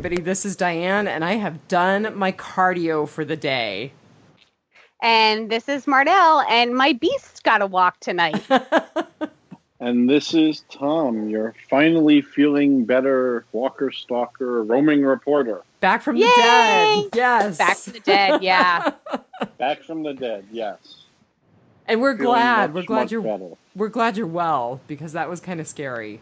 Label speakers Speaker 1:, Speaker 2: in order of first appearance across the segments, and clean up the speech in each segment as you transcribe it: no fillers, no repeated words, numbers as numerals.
Speaker 1: everybody. This is Diane, and I have done my cardio for the day.
Speaker 2: And this is Mardell, and my beast's got to walk tonight.
Speaker 3: And this is Tom. You're finally feeling better, walker, stalker, roaming reporter.
Speaker 1: Back from the dead. Yes.
Speaker 2: Back from the dead, yeah.
Speaker 3: Back from the dead, yes.
Speaker 1: And we're
Speaker 3: Feeling
Speaker 1: glad.
Speaker 3: much,
Speaker 1: We're glad
Speaker 3: much
Speaker 1: you're
Speaker 3: better.
Speaker 1: We're glad you're well, because that was kind of scary.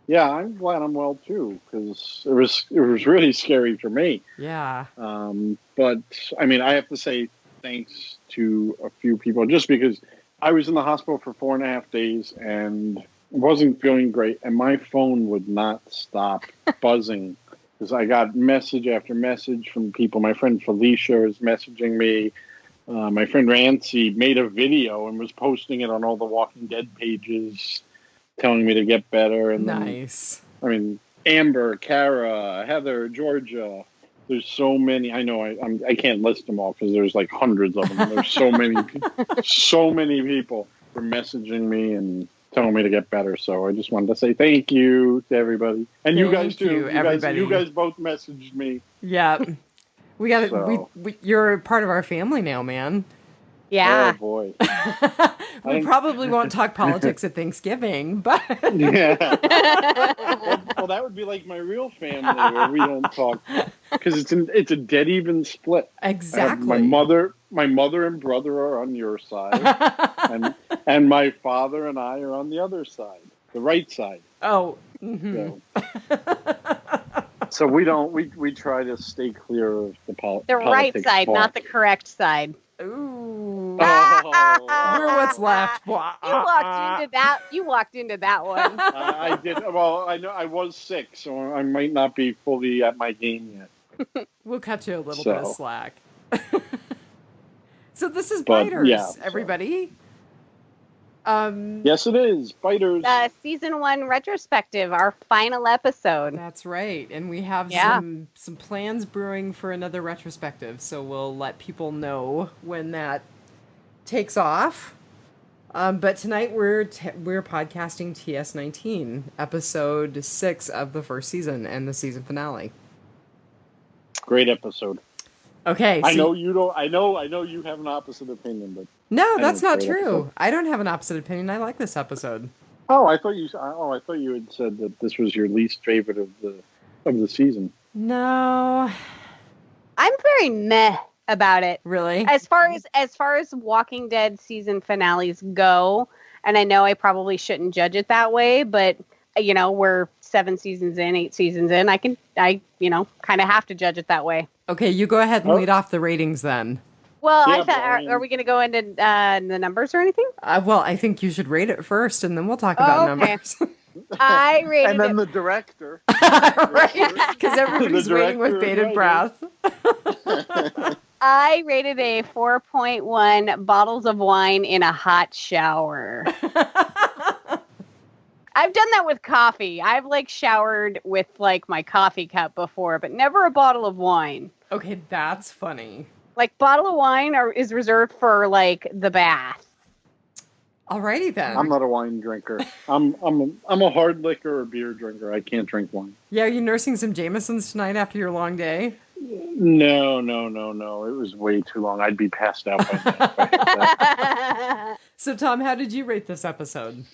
Speaker 3: Yeah, I'm glad I'm well too, because it was really scary for me.
Speaker 1: Yeah.
Speaker 3: But I mean, I have to say thanks to a few people, just because I was in the hospital for 4.5 days and wasn't feeling great, and my phone would not stop buzzing because I got message after message from people. My friend Felicia was messaging me. My friend Rancy made a video and was posting it on all the Walking Dead pages, telling me to get better. And
Speaker 1: nice.
Speaker 3: Then, I mean, Amber, Kara, Heather, Georgia. There's so many. I know I can't list them all because there's like hundreds of them. There's so many, so many people for messaging me and telling me to get better. So I just wanted to say thank you to everybody, and you guys too. You guys both messaged me.
Speaker 1: Yeah, we got it. You're part of our family now, man.
Speaker 2: Yeah.
Speaker 3: Oh boy.
Speaker 1: We probably won't talk politics at Thanksgiving, but
Speaker 3: yeah. Well, that would be like my real family where we don't talk because it's a dead even split.
Speaker 1: Exactly.
Speaker 3: My mother and brother are on your side, and my father and I are on the other side, the right side.
Speaker 1: Oh. Mm-hmm.
Speaker 3: So we don't. We try to stay clear of the politics.
Speaker 2: The right side, not the correct side.
Speaker 1: Ooh.
Speaker 3: Oh.
Speaker 1: We're what's left.
Speaker 2: You walked into that one.
Speaker 3: I did. Well, I know I was sick, so I might not be fully at my game yet.
Speaker 1: We'll cut you a little bit of slack. So this is Biters, everybody.
Speaker 3: Yes, it is Biters.
Speaker 2: Season 1 retrospective, our final episode.
Speaker 1: That's right, and we have some plans brewing for another retrospective, so we'll let people know when that takes off. But tonight we're podcasting TS19, episode 6 of the first season and the season finale.
Speaker 3: Great episode.
Speaker 1: Okay,
Speaker 3: I know you don't. I know you have an opposite opinion, but
Speaker 1: no, that's not true. Episode. I don't have an opposite opinion. I like this episode.
Speaker 3: Oh, I thought you had said that this was your least favorite of the season.
Speaker 1: No,
Speaker 2: I'm very meh about it.
Speaker 1: Really?
Speaker 2: As far as Walking Dead season finales go, and I know I probably shouldn't judge it that way, but you know, we're 8 seasons in. I kind of have to judge it that way.
Speaker 1: Okay, you go ahead and lead off the ratings then.
Speaker 2: Well, I thought, are we going to go into the numbers or anything?
Speaker 1: Well, I think you should rate it first, and then we'll talk about numbers.
Speaker 2: I rated
Speaker 3: and then the director.
Speaker 1: Right, because everybody's waiting with bated breath.
Speaker 2: I rated a 4.1 bottles of wine in a hot shower. I've done that with coffee. I've showered with my coffee cup before, but never a bottle of wine.
Speaker 1: Okay, that's funny.
Speaker 2: Bottle of wine is reserved for the bath.
Speaker 1: Alrighty then.
Speaker 3: I'm not a wine drinker. I'm a hard liquor or beer drinker. I can't drink wine.
Speaker 1: Yeah, are you nursing some Jamesons tonight after your long day?
Speaker 3: No. It was way too long. I'd be passed out by now.
Speaker 1: So, Tom, how did you rate this episode?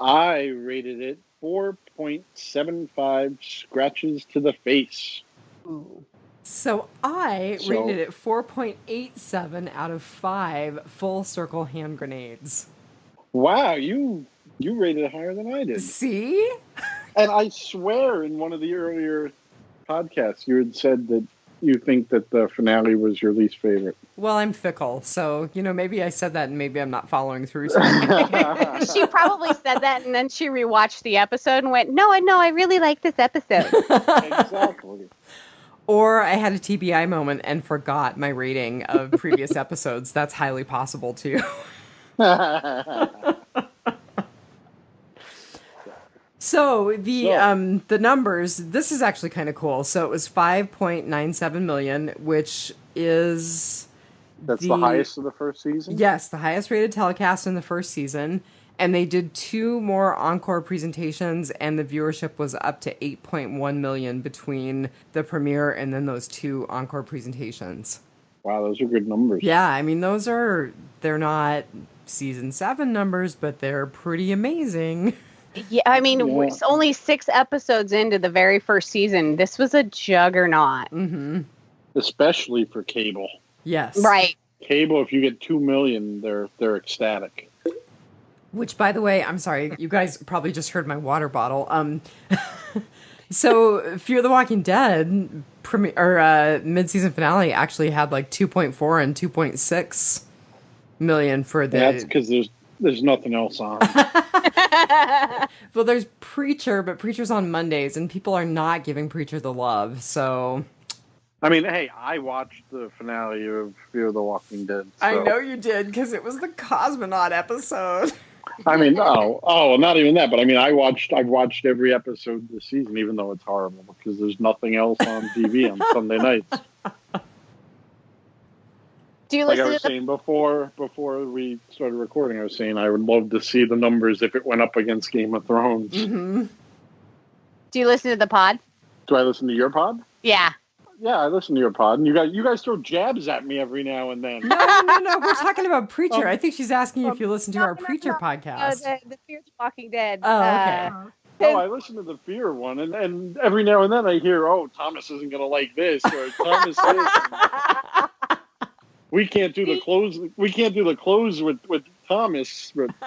Speaker 3: I rated it 4.75 scratches to the face.
Speaker 2: Ooh.
Speaker 1: So I rated it 4.87 out of 5 full circle hand grenades.
Speaker 3: Wow, you rated it higher than I did.
Speaker 1: See?
Speaker 3: And I swear in one of the earlier podcasts you had said that you think that the finale was your least favorite.
Speaker 1: Well, I'm fickle, so, maybe I said that and maybe I'm not following through.
Speaker 2: She probably said that and then she rewatched the episode and went, no, I really like this episode.
Speaker 3: Exactly.
Speaker 1: Or I had a TBI moment and forgot my rating of previous episodes. That's highly possible, too. So the numbers, this is actually kind of cool. So it was 5.97 million, which is
Speaker 3: the highest of the first season?
Speaker 1: Yes, the highest rated telecast in the first season. And they did 2 more encore presentations, and the viewership was up to 8.1 million between the premiere and then those 2 encore presentations.
Speaker 3: Wow, those are good numbers.
Speaker 1: Yeah, I mean, they're not season 7 numbers, but they're pretty amazing.
Speaker 2: Yeah, I mean, it's only 6 episodes into the very first season. This was a juggernaut.
Speaker 1: Mm-hmm.
Speaker 3: Especially for cable.
Speaker 1: Yes.
Speaker 2: Right.
Speaker 3: Cable, if you get 2 million, they're ecstatic.
Speaker 1: Which, by the way, I'm sorry, you guys probably just heard my water bottle. So Fear the Walking Dead mid-season finale actually had like 2.4 and 2.6 million for the...
Speaker 3: That's because there's nothing else on.
Speaker 1: Well, there's Preacher, but Preacher's on Mondays, and people are not giving Preacher the love, so...
Speaker 3: I mean, hey, I watched the finale of Fear the Walking Dead. So.
Speaker 1: I know you did, because it was the cosmonaut episode.
Speaker 3: I mean, not even that, but I mean, I've watched every episode this season, even though it's horrible, because there's nothing else on TV on Sunday nights.
Speaker 2: Do you
Speaker 3: like
Speaker 2: listen
Speaker 3: I was saying before we started recording, I was saying I would love to see the numbers if it went up against Game of Thrones.
Speaker 1: Mm-hmm.
Speaker 2: Do you listen to the pod?
Speaker 3: Do I listen to your pod?
Speaker 2: Yeah.
Speaker 3: Yeah, I listen to your pod, and you guys throw jabs at me every now and then.
Speaker 1: No, we're talking about Preacher. I think she's asking if you listen to our Preacher podcast.
Speaker 2: The Fear the Walking Dead.
Speaker 1: Oh, okay.
Speaker 3: No, I listen to the Fear one, and every now and then I hear, Thomas isn't going to like this, or Thomas this. We can't do the close. We can't do the close with Thomas. But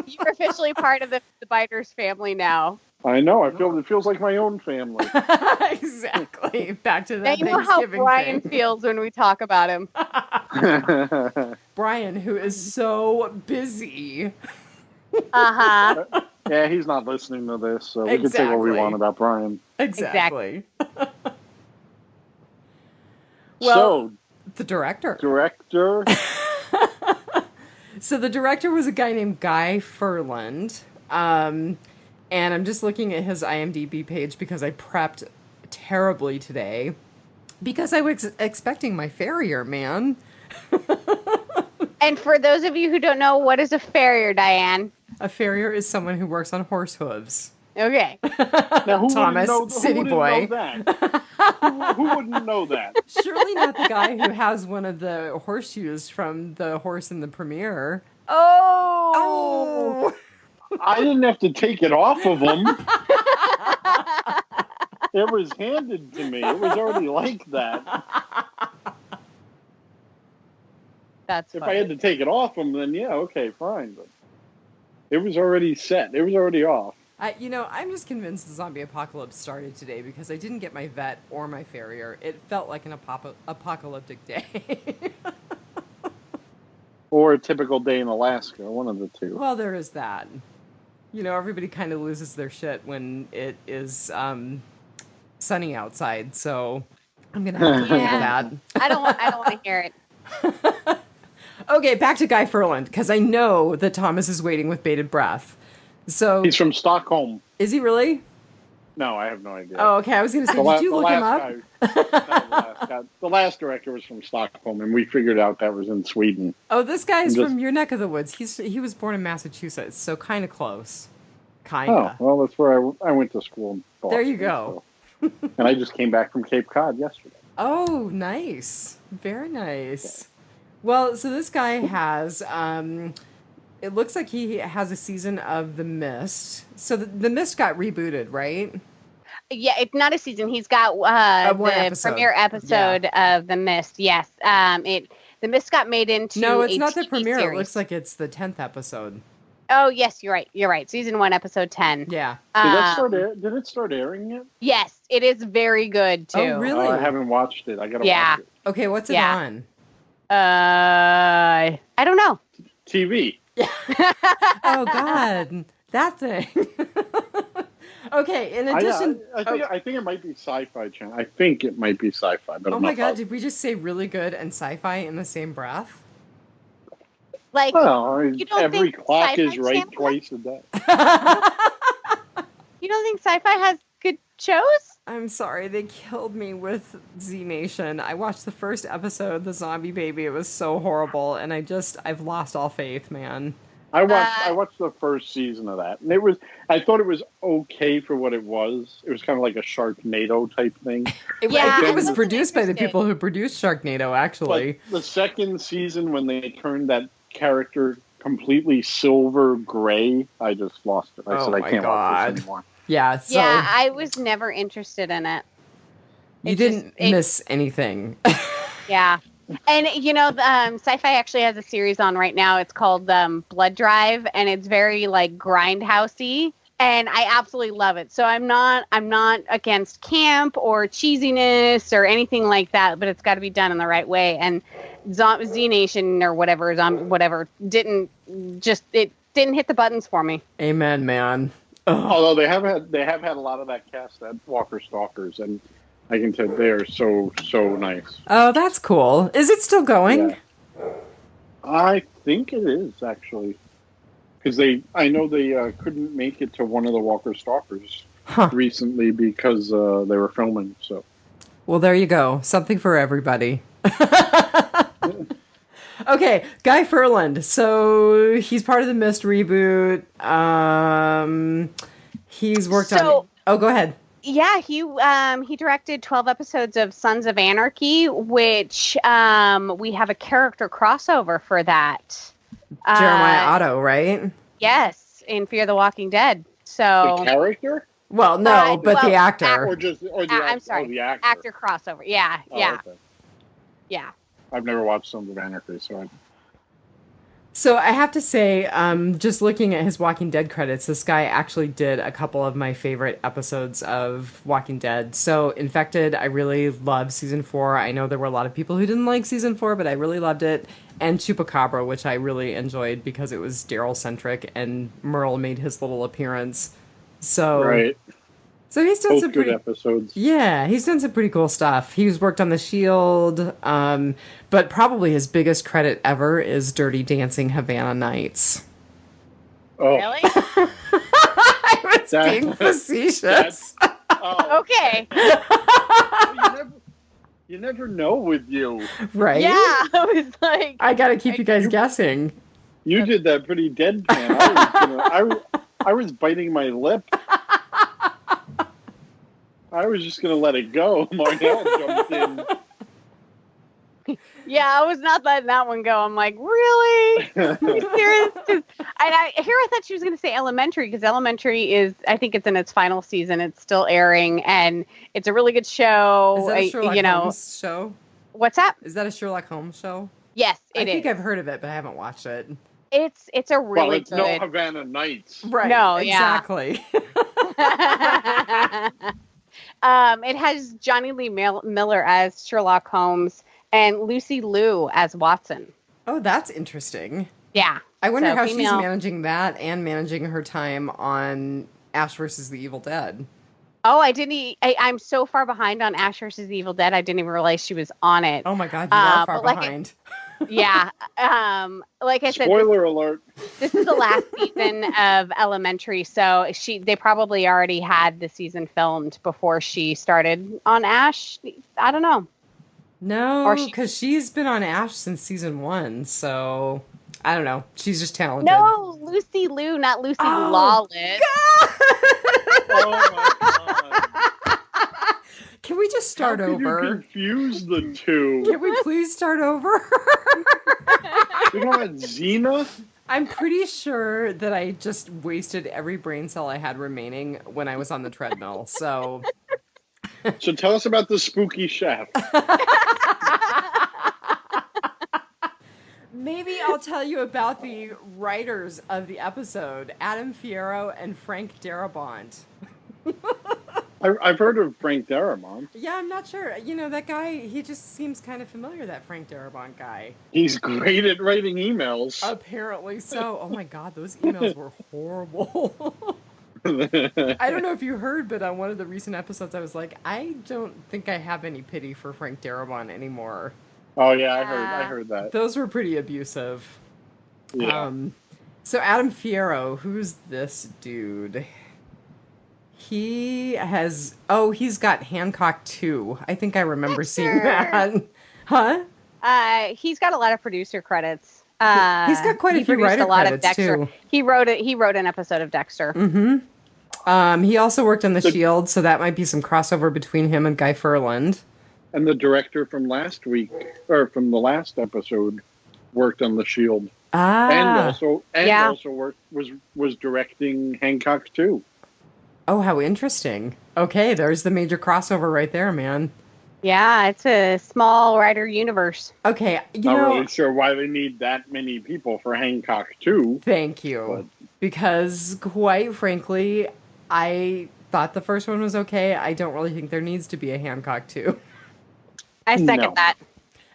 Speaker 2: you're officially part of the Biters family now.
Speaker 3: I know. It feels like my own family.
Speaker 1: Exactly. Back to that.
Speaker 2: Now you know how Brian feels when we talk about him.
Speaker 1: Brian, who is so busy.
Speaker 3: Yeah, he's not listening to this, so we can say what we want about Brian.
Speaker 1: Exactly.
Speaker 3: Well,
Speaker 1: the director. So the director was a guy named Guy Ferland. And I'm just looking at his IMDb page because I prepped terribly today. Because I was expecting my farrier, man.
Speaker 2: And for those of you who don't know, what is a farrier, Diane?
Speaker 1: A farrier is someone who works on horse hooves.
Speaker 2: Okay.
Speaker 3: Now,
Speaker 1: Thomas, city boy.
Speaker 3: Who wouldn't know that?
Speaker 1: Surely not the guy who has one of the horseshoes from the horse in the premiere.
Speaker 2: Oh!
Speaker 3: I didn't have to take it off of him. It was handed to me. It was already like that.
Speaker 2: That's
Speaker 3: if
Speaker 2: funny.
Speaker 3: I had to take it off him, then yeah, okay, fine. But it was already set. It was already off.
Speaker 1: I'm just convinced the zombie apocalypse started today because I didn't get my vet or my farrier. It felt like an apocalyptic day.
Speaker 3: Or a typical day in Alaska, one of the two.
Speaker 1: Well, there is that. Everybody kind of loses their shit when it is sunny outside, so I'm going to have to think that.
Speaker 2: I don't want to hear it.
Speaker 1: Okay, back to Guy Ferland, because I know that Thomas is waiting with bated breath. So
Speaker 3: he's from Stockholm.
Speaker 1: Is he really?
Speaker 3: No, I have no idea.
Speaker 1: Oh, okay. I was going to say, did you look him up?
Speaker 3: The last director was from Stockholm, and we figured out that was in Sweden.
Speaker 1: Oh, this guy is from your neck of the woods. He was born in Massachusetts, so kind of close. Kinda.
Speaker 3: Oh, well, that's where I went to school in Boston.
Speaker 1: There you go.
Speaker 3: So. And I just came back from Cape Cod yesterday.
Speaker 1: Oh, nice. Very nice. Well, so this guy has... it looks like he has a season of The Mist. So The Mist got rebooted, right?
Speaker 2: Yeah, it's not a season. He's got the premiere episode of The Mist. Yes, The Mist got made into
Speaker 1: no, it's not
Speaker 2: TV
Speaker 1: the premiere.
Speaker 2: series.
Speaker 1: It looks like it's the 10th episode.
Speaker 2: Oh yes, you're right. You're right. Season 1, episode 10.
Speaker 1: Yeah.
Speaker 3: Did it start airing yet?
Speaker 2: Yes, it is very good too.
Speaker 1: Oh really?
Speaker 3: I haven't watched it. I gotta watch it.
Speaker 1: Okay, what's it on?
Speaker 2: I don't know.
Speaker 3: TV.
Speaker 1: Oh God, that thing. Okay, in addition...
Speaker 3: I think it might be Sci-Fi Channel. I think it might be Sci-Fi, but
Speaker 1: oh
Speaker 3: I'm
Speaker 1: my
Speaker 3: not
Speaker 1: God,
Speaker 3: positive.
Speaker 1: did we just say really good and sci-fi in the same breath?
Speaker 2: Like,
Speaker 3: you don't every
Speaker 2: think
Speaker 3: clock
Speaker 2: Sci-Fi
Speaker 3: is right
Speaker 2: Channel
Speaker 3: twice a day.
Speaker 2: You don't think Sci-Fi has good shows?
Speaker 1: I'm sorry, they killed me with Z Nation. I watched the first episode, The Zombie Baby. It was so horrible, and I've lost all faith, man.
Speaker 3: I watched the first season of that, and I thought it was okay for what it was. It was kind of like a Sharknado type thing.
Speaker 1: I think it was produced by the people who produced Sharknado, actually.
Speaker 3: But the second season, when they turned that character completely silver gray, I just lost it. I said, I can't watch this anymore.
Speaker 1: Yeah,
Speaker 2: yeah, I was never interested in it.
Speaker 1: You didn't miss anything.
Speaker 2: Yeah. And, Sci-Fi actually has a series on right now. It's called Blood Drive, and it's very, like, grindhousey, and I absolutely love it. So I'm not against camp or cheesiness or anything like that, but it's got to be done in the right way. And Z Nation or whatever, didn't hit the buttons for me.
Speaker 1: Amen, man. Ugh.
Speaker 3: Although they have had a lot of that cast at Walker Stalkers, and I can tell they are so nice.
Speaker 1: Oh, that's cool. Is it still going?
Speaker 3: Yeah. I think it is, actually. Because I know they couldn't make it to one of the Walker Stalkers recently because they were filming. So,
Speaker 1: well, there you go. Something for everybody. Okay, Guy Ferland. So he's part of the Mist reboot. He's worked on. Oh, go ahead.
Speaker 2: Yeah, he directed 12 episodes of Sons of Anarchy, which we have a character crossover for that.
Speaker 1: Jeremiah Otto, right?
Speaker 2: Yes, in Fear the Walking Dead. So
Speaker 3: the character?
Speaker 1: Well, no, but the actor.
Speaker 3: Or the
Speaker 2: I'm sorry,
Speaker 3: the actor.
Speaker 2: Actor crossover. Yeah, yeah.
Speaker 3: Okay.
Speaker 2: Yeah.
Speaker 3: I've never watched Sons of Anarchy,
Speaker 1: So I have to say, just looking at his Walking Dead credits, this guy actually did a couple of my favorite episodes of Walking Dead. So Infected, I really loved season 4. I know there were a lot of people who didn't like season 4, but I really loved it. And Chupacabra, which I really enjoyed because it was Daryl-centric and Merle made his little appearance. So,
Speaker 3: right.
Speaker 1: So he's done
Speaker 3: both
Speaker 1: some
Speaker 3: good
Speaker 1: pretty
Speaker 3: episodes.
Speaker 1: Yeah, he's done some pretty cool stuff. He's worked on The Shield, but probably his biggest credit ever is Dirty Dancing Havana Nights.
Speaker 3: Oh,
Speaker 2: Really?
Speaker 1: I was being facetious.
Speaker 2: Okay.
Speaker 3: You never know with you,
Speaker 1: right?
Speaker 2: Yeah, I was like,
Speaker 1: I gotta keep you guys guessing.
Speaker 3: You did that pretty deadpan. I was biting my lip. I was just going to let it go. Marnell jumped in.
Speaker 2: Yeah, I was not letting that one go. I'm like, really? Are you serious? And I thought she was going to say Elementary, because Elementary is, I think it's in its final season. It's still airing, and it's a really good show.
Speaker 1: Is that a Sherlock Holmes show?
Speaker 2: What's that?
Speaker 1: Is that a Sherlock Holmes show?
Speaker 2: Yes,
Speaker 1: I think I've heard of it, but I haven't watched it.
Speaker 2: It's a really
Speaker 3: it's
Speaker 2: good.
Speaker 3: no Havana Nights.
Speaker 1: Right.
Speaker 2: No,
Speaker 1: exactly.
Speaker 2: Yeah. It has Johnny Lee Miller as Sherlock Holmes and Lucy Liu as Watson.
Speaker 1: Oh, that's interesting.
Speaker 2: Yeah.
Speaker 1: I wonder how she's managing that and managing her time on Ash versus the Evil Dead.
Speaker 2: Oh, I'm so far behind on Ash versus the Evil Dead. I didn't even realize she was on it.
Speaker 1: Oh my God, you are far behind.
Speaker 2: Yeah. Like I said,
Speaker 3: spoiler alert.
Speaker 2: This is the last season of Elementary, so they probably already had the season filmed before she started on Ash. I don't know.
Speaker 1: No, because she's been on Ash since season 1, so I don't know. She's just talented.
Speaker 2: No, Lucy Liu, not Lucy Lawless.
Speaker 3: Oh my God.
Speaker 1: Can we just start over?
Speaker 3: You confuse the two.
Speaker 1: Can we please start over?
Speaker 3: You know what, Xena?
Speaker 1: I'm pretty sure that I just wasted every brain cell I had remaining when I was on the treadmill. So
Speaker 3: tell us about the spooky chef.
Speaker 1: Maybe I'll tell you about the writers of the episode, Adam Fierro and Frank Darabont.
Speaker 3: I've heard of Frank Darabont.
Speaker 1: Yeah, I'm not sure. You know, that guy, he just seems kind of familiar, that Frank Darabont guy.
Speaker 3: He's great at writing emails.
Speaker 1: Apparently so. Oh my God, those emails were horrible. I don't know if you heard, but on one of the recent episodes, I was like, I don't think I have any pity for Frank Darabont anymore.
Speaker 3: Oh yeah, I heard that.
Speaker 1: Those were pretty abusive.
Speaker 3: Yeah.
Speaker 1: So Adam Fierro, who's this dude? He's got Hancock 2. I think I remember seeing that. Huh?
Speaker 2: He's got a lot of producer credits.
Speaker 1: He's got quite a few writer credits too.
Speaker 2: He wrote an episode of Dexter.
Speaker 1: Mm-hmm. He also worked on The Shield, so that might be some crossover between him and Guy Ferland.
Speaker 3: And the director from last week, or from the last episode, worked on The Shield. And also was directing Hancock too.
Speaker 1: Oh, how interesting. Okay, there's the major crossover right there, man.
Speaker 2: Yeah, it's a small writer universe.
Speaker 1: Okay,
Speaker 3: Not really sure why they need that many people for Hancock too.
Speaker 1: Thank you. Because, quite frankly, I thought the first one was okay. I don't really think there needs to be a Hancock 2.
Speaker 2: I second that.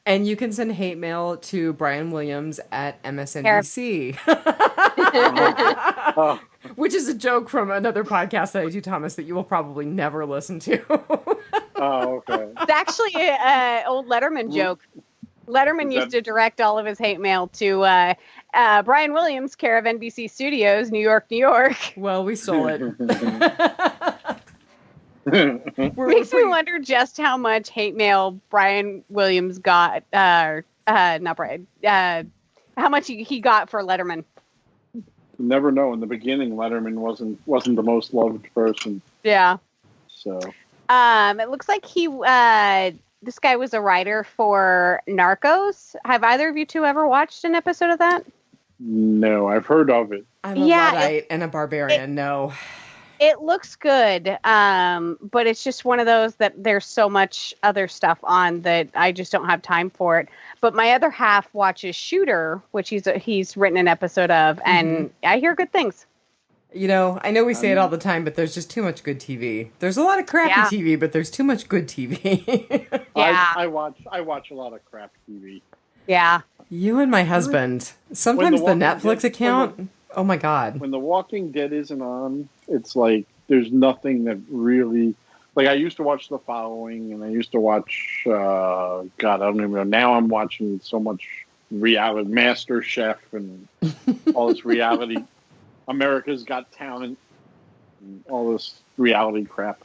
Speaker 1: And you can send hate mail to Brian Williams at MSNBC. Which is a joke from another podcast that I do, Thomas, that you will probably never listen to.
Speaker 3: Oh, okay.
Speaker 2: It's actually an old Letterman joke. Letterman used to direct all of his hate mail to Brian Williams, care of NBC Studios, New York, New York.
Speaker 1: Well, we stole it.
Speaker 2: Makes me wonder just how much hate mail Brian Williams got. Not Brian. How much he got for Letterman.
Speaker 3: Never know. In the beginning, Letterman wasn't the most loved person.
Speaker 2: Yeah.
Speaker 3: So.
Speaker 2: It looks like this guy was a writer for Narcos. Have either of you two ever watched an episode of that?
Speaker 3: No, I've heard of it.
Speaker 1: I'm a Luddite and a barbarian. No.
Speaker 2: It looks good, but it's just one of those that there's so much other stuff on that I just don't have time for it. But my other half watches Shooter, which he's written an episode of, and I hear good things.
Speaker 1: You know, I know we say it all the time, but there's just too much good TV. There's a lot of crappy TV, but there's too much good TV.
Speaker 2: Yeah.
Speaker 3: I watch a lot of crap TV.
Speaker 2: Yeah.
Speaker 1: You and my husband. Sometimes the Netflix account. Oh my God.
Speaker 3: When The Walking Dead isn't on, it's like there's nothing that really. Like I used to watch The Following, and I used to watch. God, I don't even know. Now I'm watching so much reality, Master Chef, and all this reality. America's Got Talent, and all this reality crap.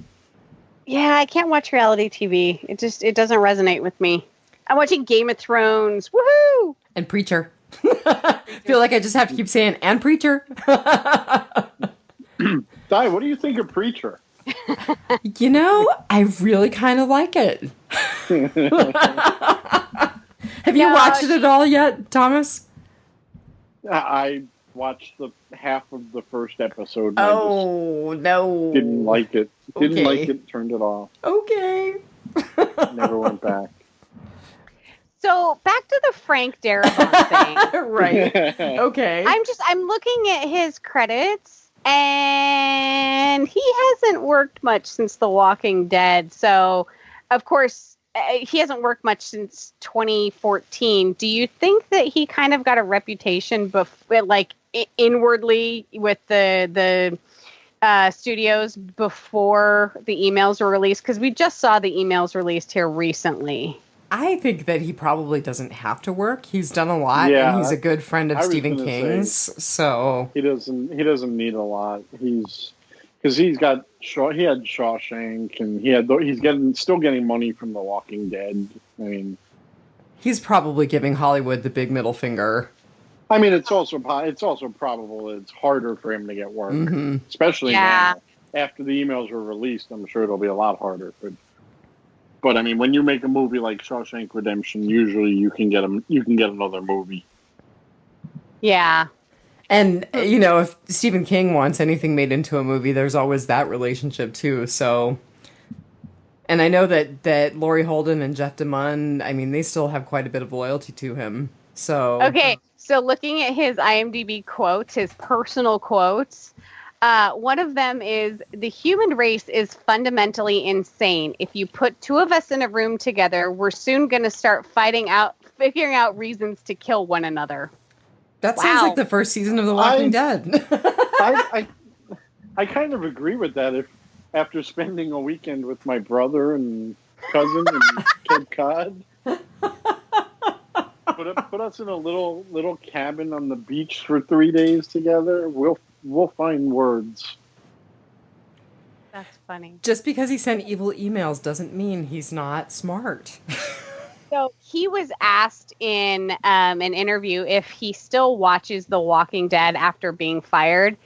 Speaker 2: Yeah, I can't watch reality TV. It doesn't resonate with me. I'm watching Game of Thrones. Woohoo!
Speaker 1: And Preacher. I feel like I just have to keep saying, and Preacher.
Speaker 3: Di, what do you think of Preacher?
Speaker 1: You know, I really kind of like it. Have you watched it at all yet, Thomas?
Speaker 3: I watched the half of the first episode.
Speaker 1: Oh, no.
Speaker 3: Didn't like it. Didn't like it, turned it off.
Speaker 1: Okay.
Speaker 3: Never went back.
Speaker 2: So back to the Frank Darabont thing.
Speaker 1: Right. Okay.
Speaker 2: I'm looking at his credits, and he hasn't worked much since The Walking Dead. So, of course, he hasn't worked much since 2014. Do you think that he kind of got a reputation inwardly with the studios before the emails were released? Because we just saw the emails released here recently.
Speaker 1: I think that he probably doesn't have to work. He's done a lot, and he's a good friend of Stephen King's. So
Speaker 3: he doesn't need a lot. Because he had Shawshank, and he's still getting money from The Walking Dead. I mean,
Speaker 1: he's probably giving Hollywood the big middle finger.
Speaker 3: I mean, it's also probable that it's harder for him to get work, especially now. After the emails were released. I'm sure it'll be a lot harder. But I mean, when you make a movie like Shawshank Redemption, usually you can get another movie.
Speaker 2: Yeah.
Speaker 1: And, you know, if Stephen King wants anything made into a movie, there's always that relationship, too. So, and I know that Laurie Holden and Jeff DeMunn, I mean, they still have quite a bit of loyalty to him. So.
Speaker 2: Okay, so looking at his IMDb quotes, his personal quotes, one of them is, "The human race is fundamentally insane. If you put two of us in a room together, we're soon going to start figuring out reasons to kill one another."
Speaker 1: That sounds like the first season of The Walking Dead.
Speaker 3: I kind of agree with that. If after spending a weekend with my brother and cousin and Cape Cod, put us in a little cabin on the beach for 3 days together, we'll find words.
Speaker 2: That's funny.
Speaker 1: Just because he sent evil emails doesn't mean he's not smart.
Speaker 2: So he was asked in an interview if he still watches The Walking Dead after being fired.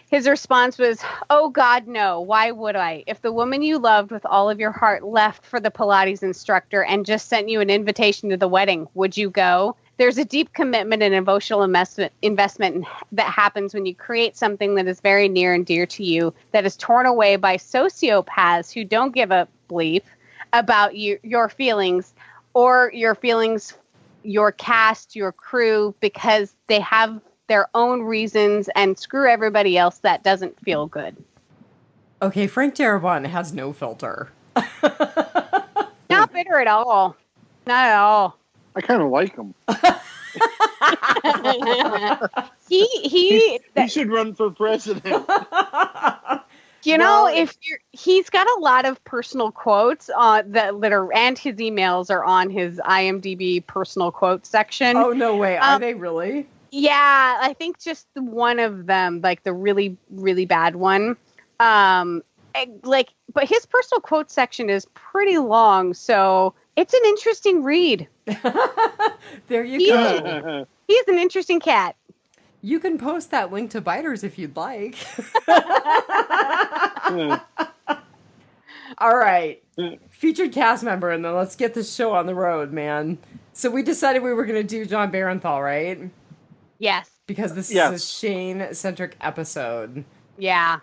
Speaker 2: His response was, "Oh, God, no. Why would I? If the woman you loved with all of your heart left for the Pilates instructor and just sent you an invitation to the wedding, would you go? There's a deep commitment and emotional investment that happens when you create something that is very near and dear to you that is torn away by sociopaths who don't give a bleep about your feelings or your feelings, your cast, your crew, because they have their own reasons, and screw everybody else. That doesn't feel good."
Speaker 1: Okay, Frank Darabont has no filter.
Speaker 2: Not bitter at all. Not at all.
Speaker 3: I kind of like him.
Speaker 2: He
Speaker 3: should run for president.
Speaker 2: He's got a lot of personal quotes that are, and his emails are on his IMDb personal quotes section.
Speaker 1: Oh, no way. Are they really?
Speaker 2: Yeah, I think just one of them, like the really, really bad one. But his personal quotes section is pretty long, so it's an interesting read.
Speaker 1: There you go.
Speaker 2: He's an interesting cat.
Speaker 1: You can post that link to Biters if you'd like. All right. Featured cast member, and then let's get this show on the road, man. So we decided we were going to do John Barenthal, right?
Speaker 2: Yes.
Speaker 1: Because this is a Shane-centric episode.
Speaker 2: Yeah.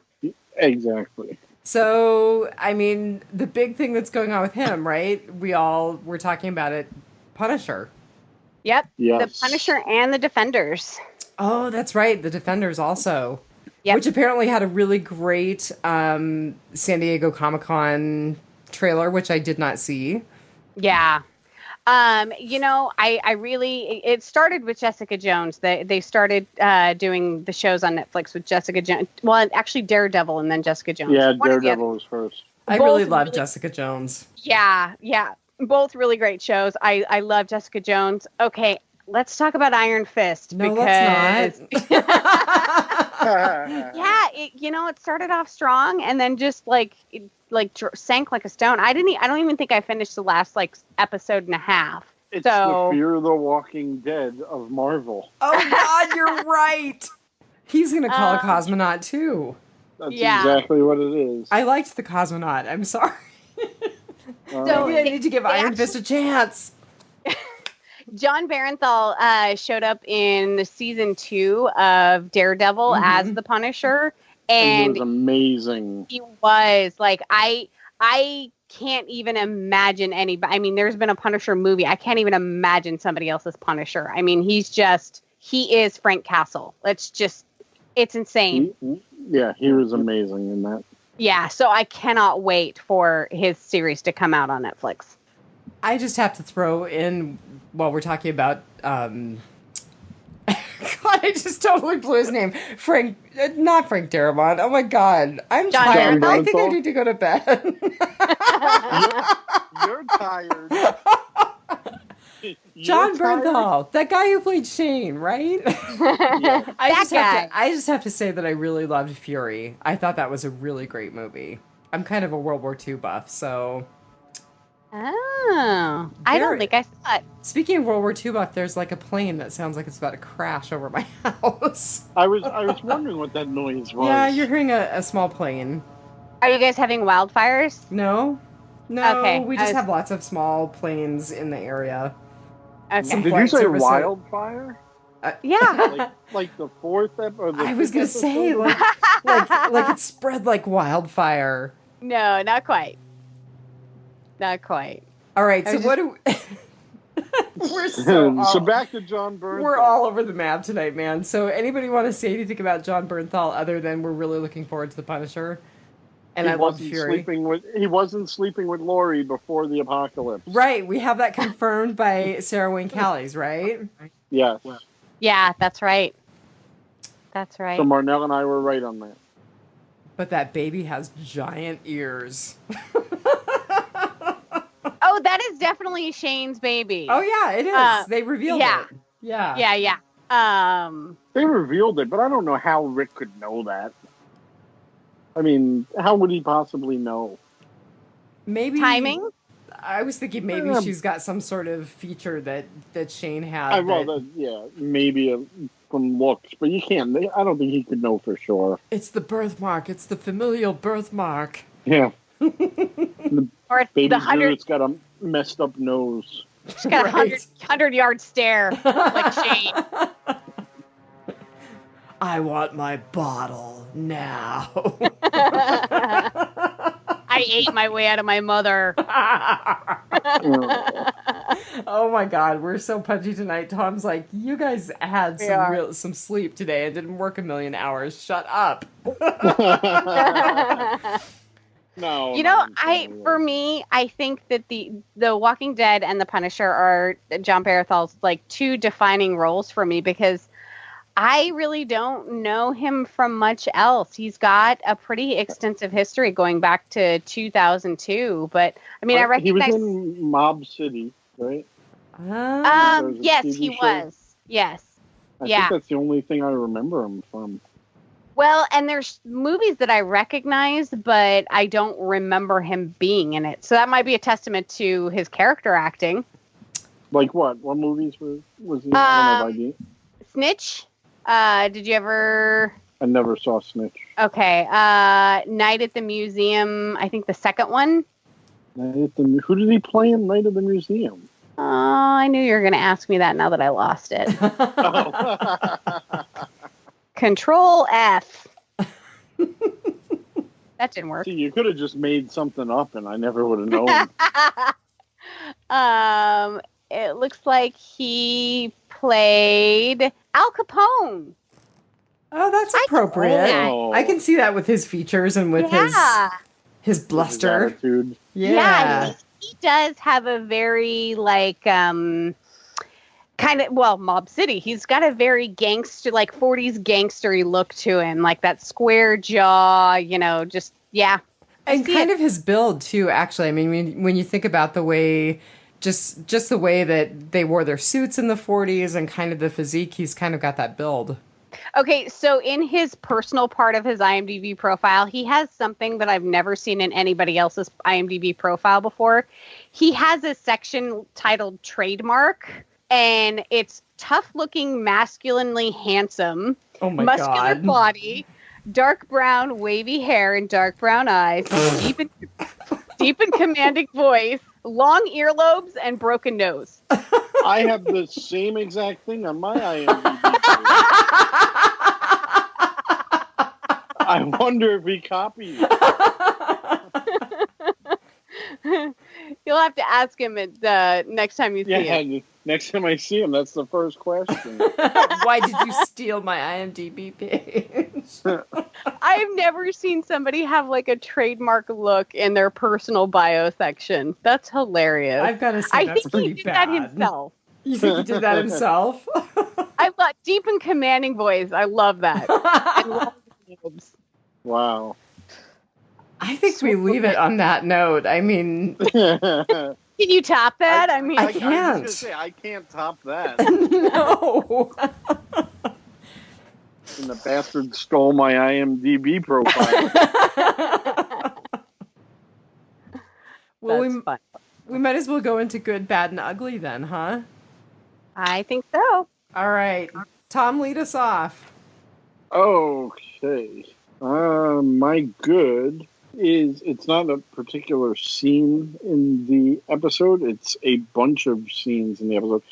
Speaker 3: Exactly.
Speaker 1: So, I mean, the big thing that's going on with him, right? We're talking about it. Punisher.
Speaker 2: Yep.
Speaker 3: Yes.
Speaker 2: The Punisher and the Defenders.
Speaker 1: Oh, that's right. The Defenders also.
Speaker 2: Yep.
Speaker 1: Which apparently had a really great San Diego Comic-Con trailer, which I did not see.
Speaker 2: Yeah. I really, it started with Jessica Jones. They started doing the shows on Netflix with Jessica Jones. Well, actually Daredevil and then Jessica Jones.
Speaker 3: Yeah, Daredevil was first.
Speaker 1: I really love Jessica Jones.
Speaker 2: Yeah. Both really great shows. I love Jessica Jones. Okay, let's talk about Iron Fist.
Speaker 1: No, let's not.
Speaker 2: Yeah, it started off strong and then just sank like a stone. I don't even think I finished the last episode and a half.
Speaker 3: It's the Fear the Walking Dead of Marvel.
Speaker 1: Oh God, you're right. He's gonna call a cosmonaut too.
Speaker 3: That's exactly what it is.
Speaker 1: I liked the cosmonaut. I'm sorry.
Speaker 2: So
Speaker 1: maybe I need to give Iron Fist a chance.
Speaker 2: John Barenthal showed up in season 2 of Daredevil as the Punisher, and
Speaker 3: he was amazing.
Speaker 2: He was I can't even imagine anybody. I mean, there's been a Punisher movie. I can't even imagine somebody else's Punisher. I mean, he is Frank Castle. It's insane.
Speaker 3: He was amazing in that.
Speaker 2: Yeah, so I cannot wait for his series to come out on Netflix.
Speaker 1: I just have to throw in, while we're talking about, God, I just totally blew his name. Not Frank Darabont. Oh my God. I'm tired. I think I need to go to bed.
Speaker 3: You're tired.
Speaker 1: John Bernthal, that guy who played Shane, right?
Speaker 2: Yeah.
Speaker 1: I just have to say that I really loved Fury. I thought that was a really great movie. I'm kind of a World War II buff, so...
Speaker 2: Oh, I don't think I saw it.
Speaker 1: Speaking of World War II buff, there's a plane that sounds like it's about to crash over my house.
Speaker 3: I was wondering what that noise was.
Speaker 1: Yeah, you're hearing a small plane.
Speaker 2: Are you guys having wildfires?
Speaker 1: No,
Speaker 2: okay.
Speaker 1: We just have lots of small planes in the area.
Speaker 2: Okay.
Speaker 3: Did you say wildfire?
Speaker 1: Yeah.
Speaker 3: like the fourth episode?
Speaker 1: I was going to say, like it spread like wildfire.
Speaker 2: No, not quite. Not quite.
Speaker 1: All right, so what do we... We're so
Speaker 3: back to John Bernthal.
Speaker 1: We're all over the map tonight, man. So anybody want to say anything about John Bernthal other than we're really looking forward to the Punisher? And I love Fury.
Speaker 3: He wasn't sleeping with Laurie before the apocalypse.
Speaker 1: Right, we have that confirmed by Sarah Wayne Callies, right?
Speaker 3: Yes.
Speaker 2: Yeah, that's right. That's right.
Speaker 3: So Marnell and I were right on that.
Speaker 1: But that baby has giant ears.
Speaker 2: Oh, that is definitely Shane's baby.
Speaker 1: Oh, yeah, it is. They revealed it. Yeah.
Speaker 2: Yeah.
Speaker 3: They revealed it, but I don't know how Rick could know that. I mean, how would he possibly know?
Speaker 1: Maybe
Speaker 2: timing?
Speaker 1: I was thinking maybe she's got some sort of feature that Shane had.
Speaker 3: Maybe from looks, but you can't. I don't think he could know for sure.
Speaker 1: It's the birthmark. It's the familial birthmark.
Speaker 3: Yeah.
Speaker 2: Or
Speaker 3: Baby
Speaker 2: the 100.
Speaker 3: It's got a messed up nose.
Speaker 2: She's got a 100-yard stare like Shane.
Speaker 1: I want my bottle now.
Speaker 2: I ate my way out of my mother.
Speaker 1: Oh my God, we're so punchy tonight. Tom's like, you guys had some sleep today and didn't work a million hours. Shut up.
Speaker 3: No.
Speaker 2: For me, I think that the Walking Dead and the Punisher are John Barthel's like two defining roles for me, because I really don't know him from much else. He's got a pretty extensive history going back to 2002, but I mean, I recognize
Speaker 3: he was in Mob City, right?
Speaker 2: Yes, he was. Yes.
Speaker 3: I think that's the only thing I remember him from.
Speaker 2: Well, and there's movies that I recognize, but I don't remember him being in it. So that might be a testament to his character acting.
Speaker 3: Like what? What movies was he in? I don't know if
Speaker 2: Snitch? Did you ever...
Speaker 3: I never saw Snitch.
Speaker 2: Okay. Night at the Museum, I think the second one.
Speaker 3: Who did he play in Night at the Museum?
Speaker 2: Oh, I knew you were going to ask me that now that I lost it. Control F. That didn't work.
Speaker 3: See, you could have just made something up and I never would have known.
Speaker 2: It looks like he played Al Capone.
Speaker 1: Oh, that's appropriate. I can see that with his features and with his bluster.
Speaker 3: His attitude.
Speaker 2: Yeah, he does have a very Mob City. He's got a very gangster, 40s gangstery look to him, like that square jaw, just.
Speaker 1: And kind of his build too, actually. I mean, when you think about the way, just the way that they wore their suits in the 40s and kind of the physique, he's kind of got that build.
Speaker 2: Okay, so in his personal part of his IMDb profile, he has something that I've never seen in anybody else's IMDb profile before. He has a section titled Trademark, and it's tough-looking, masculinely handsome, muscular body, dark brown, wavy hair, and dark brown eyes, deep and commanding voice, long earlobes, and broken nose.
Speaker 3: I have the same exact thing on my IMDb. I wonder if he copied it.
Speaker 2: You'll have to ask him the next time you see him.
Speaker 3: Next time I see him, that's the first question.
Speaker 1: Why did you steal my IMDb page?
Speaker 2: I've never seen somebody have a trademark look in their personal bio section. That's hilarious.
Speaker 1: I've got to say, that's pretty bad.
Speaker 2: I think he did that himself.
Speaker 1: You think he did that himself?
Speaker 2: I've got deep and commanding voice. I love that. And long earlobes.
Speaker 3: Wow.
Speaker 1: I think we leave it on that note. I mean...
Speaker 2: Can you top that? I mean...
Speaker 1: I can't.
Speaker 3: I was going to say, I can't top that.
Speaker 1: No.
Speaker 3: And the bastard stole my IMDb profile.
Speaker 1: Well, we might as well go into good, bad, and ugly then, huh?
Speaker 2: I think so.
Speaker 1: All right. Tom, lead us off.
Speaker 3: Okay. My good is, it's not a particular scene in the episode. It's a bunch of scenes in the episode.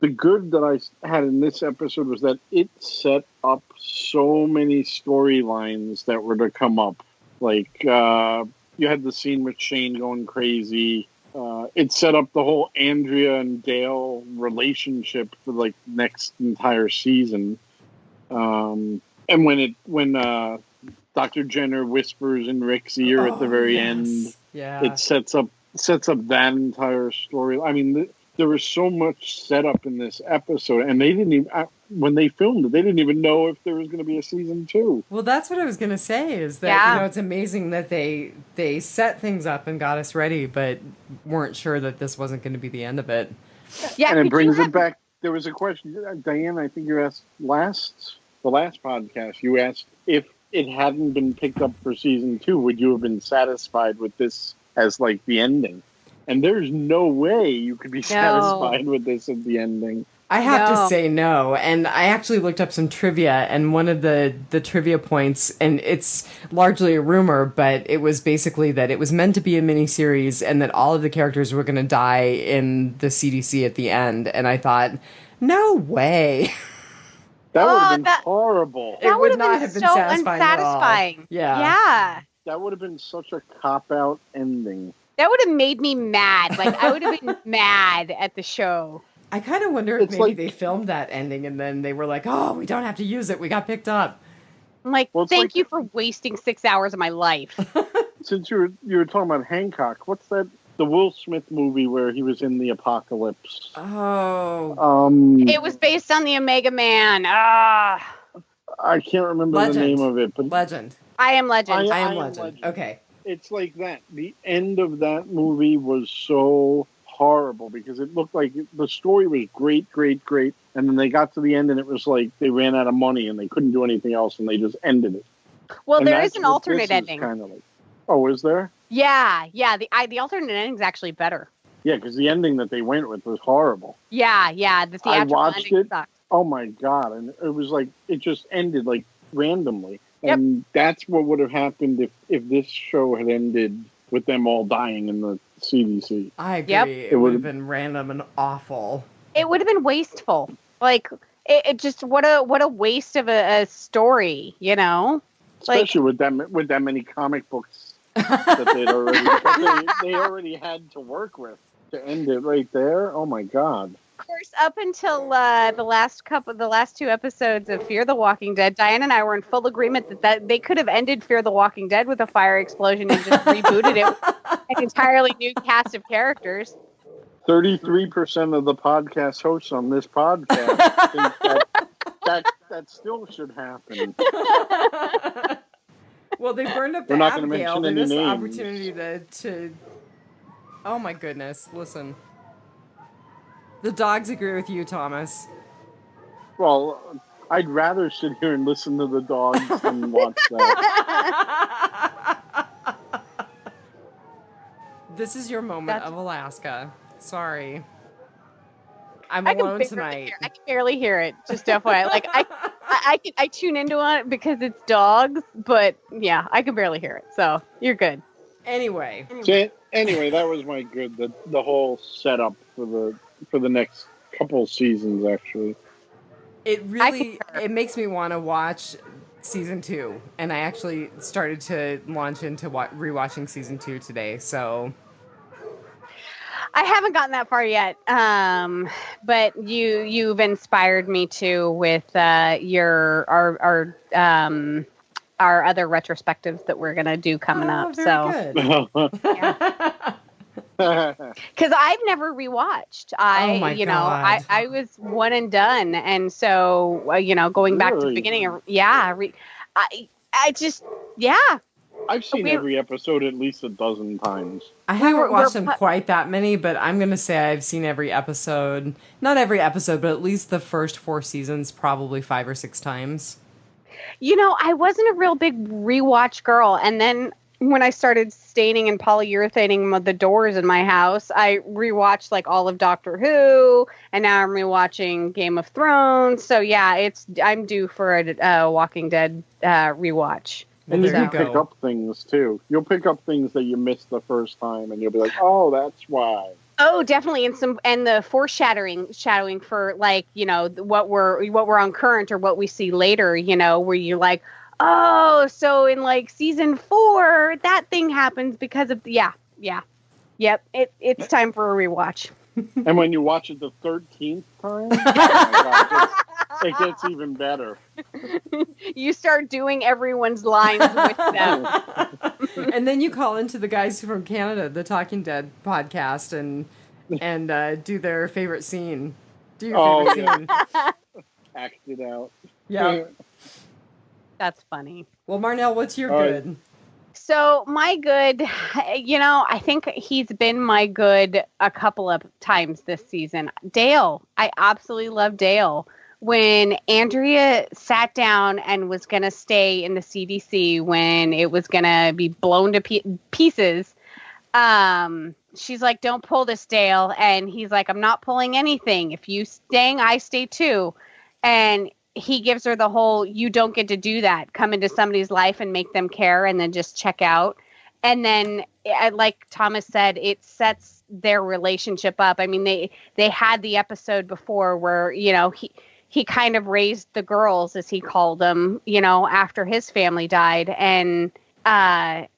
Speaker 3: The good that I had in this episode was that it set up so many storylines that were to come up. Like, you had the scene with Shane going crazy. It set up the whole Andrea and Dale relationship for the next entire season. And when Dr. Jenner whispers in Rick's ear at the very end, it sets up that entire story. I mean, there was so much setup in this episode, and they didn't even, when they filmed it, they didn't even know if there was going to be a season 2.
Speaker 1: Well, that's what I was going to say, is that it's amazing that they set things up and got us ready, but weren't sure that this wasn't going to be the end of it.
Speaker 2: Yeah,
Speaker 3: and it brings it back. There was a question, Diane, I think you asked the last podcast, you asked if it hadn't been picked up for season 2, would you have been satisfied with this as the ending? And there's no way you could be satisfied with this at the ending.
Speaker 1: I have to say no, and I actually looked up some trivia, and one of the trivia points, and it's largely a rumor, but it was basically that it was meant to be a miniseries, and that all of the characters were going to die in the CDC at the end, and I thought, no way.
Speaker 3: That would have been horrible.
Speaker 1: It would not have been
Speaker 2: so
Speaker 1: satisfying
Speaker 2: unsatisfying.
Speaker 1: At all. Yeah.
Speaker 2: Yeah.
Speaker 3: That would have been such a cop-out ending.
Speaker 2: That would have made me mad. Like, I would have been mad at the show.
Speaker 1: I kind of wonder if maybe they filmed that ending and then they were like, oh, we don't have to use it. We got picked up.
Speaker 2: I'm like, thank you for wasting 6 hours of my life.
Speaker 3: Since you were talking about Hancock, what's that? The Will Smith movie where he was in the apocalypse.
Speaker 1: Oh.
Speaker 2: It was based on the Omega Man. I
Speaker 3: can't remember the name of it. But
Speaker 1: Legend.
Speaker 2: I Am Legend.
Speaker 1: I Am Legend. Okay.
Speaker 3: It's like that. The end of that movie was so horrible because it looked like the story was great, and then they got to the end and it was like they ran out of money and they couldn't do anything else and they just ended it.
Speaker 2: Well, there is an alternate ending.
Speaker 3: Kind of like, oh, is there?
Speaker 2: Yeah. The alternate ending is actually better.
Speaker 3: Yeah, because the ending that they went with was horrible.
Speaker 2: Yeah. The theatrical ending sucked.
Speaker 3: Oh my god! And it was like it just ended like randomly, and that's what would have happened if this show had ended with them all dying in the CDC.
Speaker 1: I agree. It would have been random and awful.
Speaker 2: It would have been wasteful. Like it just what a waste of a story, you know?
Speaker 3: Especially with that many comic books that they already had to work with to end it right there. Oh my god.
Speaker 2: Of course, up until the last two episodes of Fear the Walking Dead, Diane and I were in full agreement that they could have ended Fear the Walking Dead with a fire explosion and just rebooted it with an entirely new cast of characters.
Speaker 3: 33% of the podcast hosts on this podcast think that still should happen.
Speaker 1: Well, they burned up the Abigail. They missed the opportunity to. Oh my goodness! Listen. The dogs agree with you, Thomas.
Speaker 3: Well, I'd rather sit here and listen to the dogs than watch that.
Speaker 1: This is your moment of Alaska. Sorry. I'm alone tonight.
Speaker 2: I can barely hear it. Just FYI. Like I tune into it because it's dogs, but yeah, I can barely hear it. So you're good.
Speaker 1: Anyway,
Speaker 3: that was my good. The whole setup for the next couple seasons, actually.
Speaker 1: It really makes me want to watch season 2, and I actually started to launch into rewatching season 2 today. So
Speaker 2: I haven't gotten that far yet, but you've inspired me to with our other retrospectives that we're gonna do coming up.
Speaker 1: Very
Speaker 2: good. Because I've never rewatched. I was one and done, and so going back to the beginning.
Speaker 3: I've seen every episode at least a dozen times.
Speaker 1: I haven't watched them quite that many, but I'm going to say I've seen every episode. Not every episode, but at least the first 4 seasons probably 5 or 6 times.
Speaker 2: I wasn't a real big rewatch girl. And then when I started staining and polyurethaning the doors in my house, I rewatched like all of Doctor Who, and now I'm rewatching Game of Thrones. So yeah, I'm due for a Walking Dead rewatch.
Speaker 3: And you can pick up things, too. You'll pick up things that you missed the first time, and you'll be like, oh, that's why.
Speaker 2: Oh, definitely. And the shadowing for, like, what we're on current or what we see later, where you're like, oh, so in, like, season 4, that thing happens because of, Yep, it's time for a rewatch.
Speaker 3: And when you watch it the 13th time, oh my God, it gets even better.
Speaker 2: You start doing everyone's lines with them.
Speaker 1: And then you call into the guys from Canada, the Talking Dead podcast, and do their favorite scene. Do your favorite scene.
Speaker 3: Act it out.
Speaker 1: Yeah.
Speaker 2: That's funny.
Speaker 1: Well, Marnell, what's your good?
Speaker 2: So my good, I think he's been my good a couple of times this season. Dale. I absolutely love Dale. When Andrea sat down and was going to stay in the CDC when it was going to be blown to pieces, she's like, don't pull this, Dale. And he's like, I'm not pulling anything. If you staying, I stay too. And he gives her the whole, you don't get to do that. Come into somebody's life and make them care and then just check out. And then, like Thomas said, it sets their relationship up. I mean, they had the episode before where, you know, he kind of raised the girls, as he called them, you know, after his family died. And,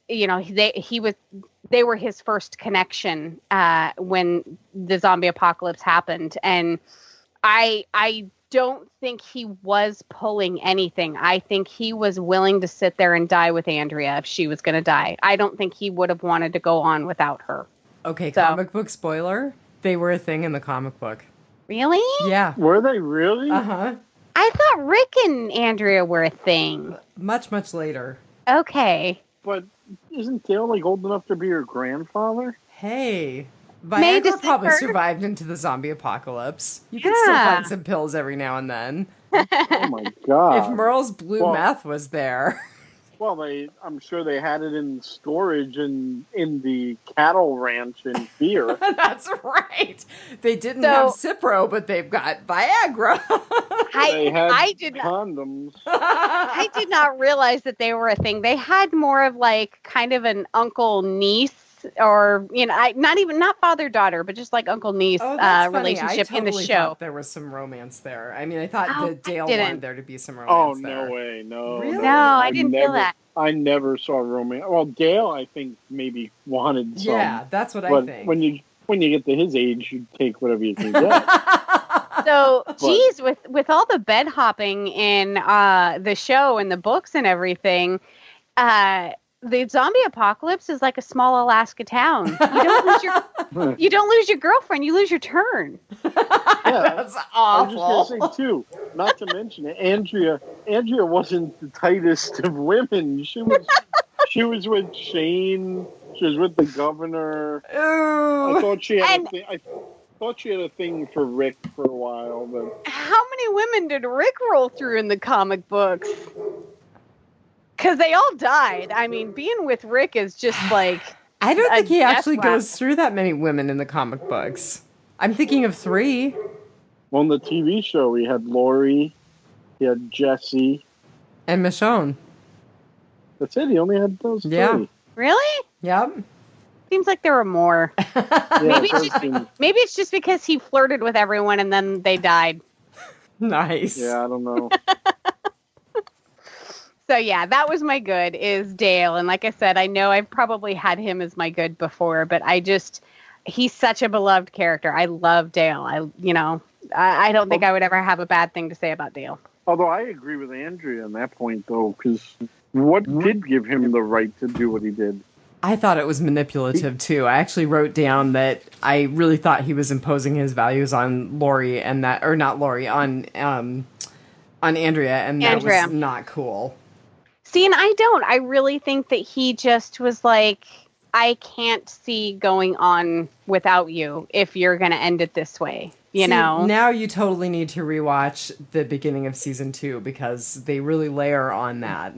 Speaker 2: you know, they were his first connection when the zombie apocalypse happened. And I don't think he was pulling anything. I think he was willing to sit there and die with Andrea if she was going to die. I don't think he would have wanted to go on without her.
Speaker 1: Okay, so. Comic book spoiler. They were a thing in the comic book.
Speaker 2: Really?
Speaker 1: Yeah.
Speaker 3: Were they really?
Speaker 1: Uh-huh.
Speaker 2: I thought Rick and Andrea were a thing.
Speaker 1: Much, much later.
Speaker 2: Okay.
Speaker 3: But isn't Dale like old enough to be her grandfather?
Speaker 1: Hey. Viagra probably survived into the zombie apocalypse. You can still find some pills every now and then.
Speaker 3: Oh my god.
Speaker 1: If Merle's blue meth was there.
Speaker 3: Well, I'm sure they had it in storage in the cattle ranch in Fear.
Speaker 1: That's right. They didn't have Cipro, but they've got Viagra.
Speaker 3: I did condoms.
Speaker 2: I did not realize that they were a thing. They had more of like kind of an uncle niece, or you know, not father daughter, but just like uncle niece relationship in the show.
Speaker 1: There was some romance there. I mean, I thought that Dale wanted there to be some romance.
Speaker 3: Oh
Speaker 1: there.
Speaker 3: no way, no.
Speaker 1: Really?
Speaker 2: No, I didn't feel that.
Speaker 3: I never saw romance. Well, Dale, I think maybe wanted some.
Speaker 1: Yeah, that's what I think.
Speaker 3: When you get to his age, you take whatever you can get.
Speaker 2: So, geez, with all the bed hopping in the show and the books and everything, the zombie apocalypse is like a small Alaska town. You don't lose your girlfriend, you lose your turn.
Speaker 3: Yeah,
Speaker 1: that's awful.
Speaker 3: I was just gonna say too. Not to mention it, Andrea wasn't the tightest of women. She was with Shane. She was with the governor.
Speaker 1: Ooh.
Speaker 3: I thought she had a thing for Rick for a while, but
Speaker 2: how many women did Rick roll through in the comic books? Because they all died. I mean, being with Rick is just like...
Speaker 1: I don't think he actually goes through that many women in the comic books. I'm thinking of 3.
Speaker 3: Well, in the TV show, we had Lori, he had Jesse.
Speaker 1: And Michonne.
Speaker 3: That's it, he only had those 3.
Speaker 2: Yeah. Really?
Speaker 1: Yep.
Speaker 2: Seems like there were more. Maybe it's just because he flirted with everyone and then they died.
Speaker 1: Nice.
Speaker 3: Yeah, I don't know.
Speaker 2: So yeah, that was my good, is Dale. And like I said, I know I've probably had him as my good before, but he's such a beloved character. I love Dale. I don't think I would ever have a bad thing to say about Dale.
Speaker 3: Although I agree with Andrea on that point, though, because what did give him the right to do what he did?
Speaker 1: I thought it was manipulative, too. I actually wrote down that I really thought he was imposing his values on Lori and that, or not Lori, on Andrea, and that was not cool.
Speaker 2: See, and I don't. I really think that he just was like, I can't see going on without you if you're going to end it this way, you know?
Speaker 1: Now you totally need to rewatch the beginning of season 2 because they really layer on that.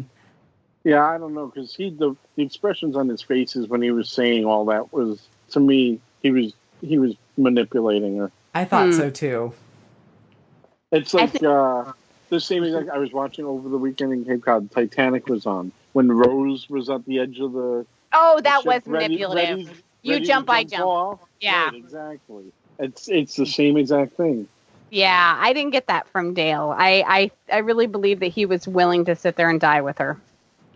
Speaker 3: Yeah, I don't know, because the expressions on his faces when he was saying all that was, to me, he was manipulating her.
Speaker 1: I thought so, too.
Speaker 3: It's like... the same exact. I was watching over the weekend in Cape Cod. Titanic was on when Rose was at the edge of the.
Speaker 2: Oh, that was manipulative. You jump, I jump.
Speaker 3: Off.
Speaker 2: Yeah,
Speaker 3: right, exactly. It's the same exact thing.
Speaker 2: Yeah, I didn't get that from Dale. I really believe that he was willing to sit there and die with her.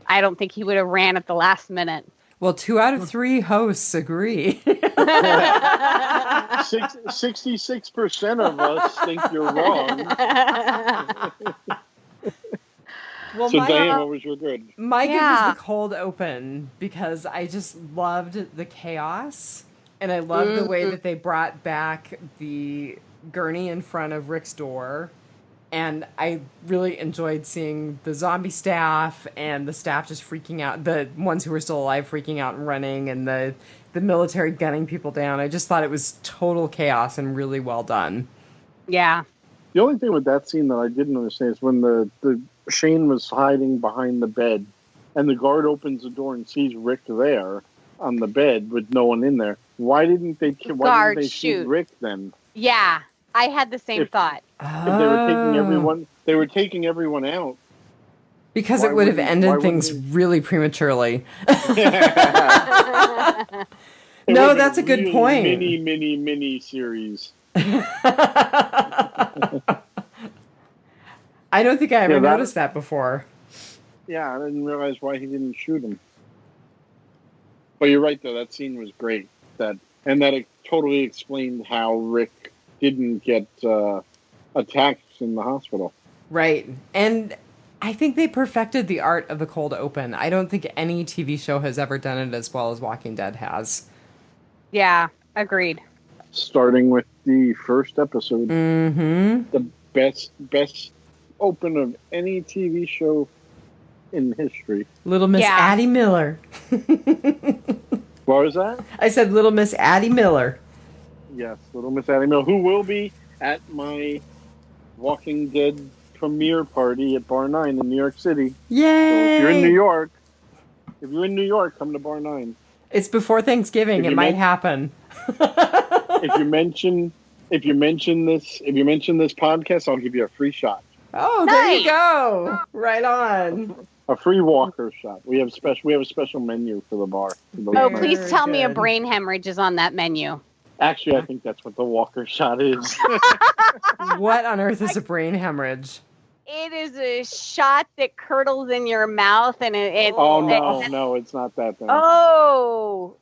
Speaker 2: I don't think he would have ran at the last minute.
Speaker 1: Well, 2 out of 3 hosts agree.
Speaker 3: 66% of us think you're wrong.
Speaker 1: Well,
Speaker 3: so, Diane, what was your good?
Speaker 1: My good was the cold open because I just loved the chaos. And I loved the way that they brought back the gurney in front of Rick's door. And I really enjoyed seeing the zombie staff and the staff just freaking out, the ones who were still alive freaking out and running, and the military gunning people down. I just thought it was total chaos and really well done.
Speaker 2: Yeah.
Speaker 3: The only thing with that scene that I didn't understand is when the Shane was hiding behind the bed and the guard opens the door and sees Rick there. on the bed with no one in there. Why didn't they shoot Rick then?
Speaker 2: Yeah, I had the same thought.
Speaker 3: If they were taking everyone out.
Speaker 1: Because it would have ended things really prematurely. No, that's a good point.
Speaker 3: Mini series.
Speaker 1: I don't think I ever noticed that before.
Speaker 3: Yeah, I didn't realize why he didn't shoot him. But you're right, though. That scene was great. That it totally explained how Rick didn't get attacked in the hospital.
Speaker 1: Right. And I think they perfected the art of the cold open. I don't think any TV show has ever done it as well as Walking Dead has.
Speaker 2: Yeah, agreed.
Speaker 3: Starting with the first episode.
Speaker 1: Mm-hmm.
Speaker 3: The best open of any TV show in history.
Speaker 1: Little Miss Addie Miller.
Speaker 3: What was that?
Speaker 1: I said Little Miss Addie Miller.
Speaker 3: Yes, Little Miss Addie Miller, who will be at my Walking Dead premiere party at Bar 9 in New York City.
Speaker 1: Yay! So
Speaker 3: if you're in New York, come to Bar 9.
Speaker 1: It's before Thanksgiving. It might happen.
Speaker 3: If you mention this podcast, I'll give you a free shot.
Speaker 1: Oh, nice. There you go! Right on.
Speaker 3: A free walker shot. We have a special menu for the bar.
Speaker 2: Please tell me a brain hemorrhage is on that menu.
Speaker 3: Actually, I think that's what the walker shot is.
Speaker 1: What on earth is a brain hemorrhage?
Speaker 2: It is a shot that curdles in your mouth, and
Speaker 3: no, it's not that then.
Speaker 2: Oh,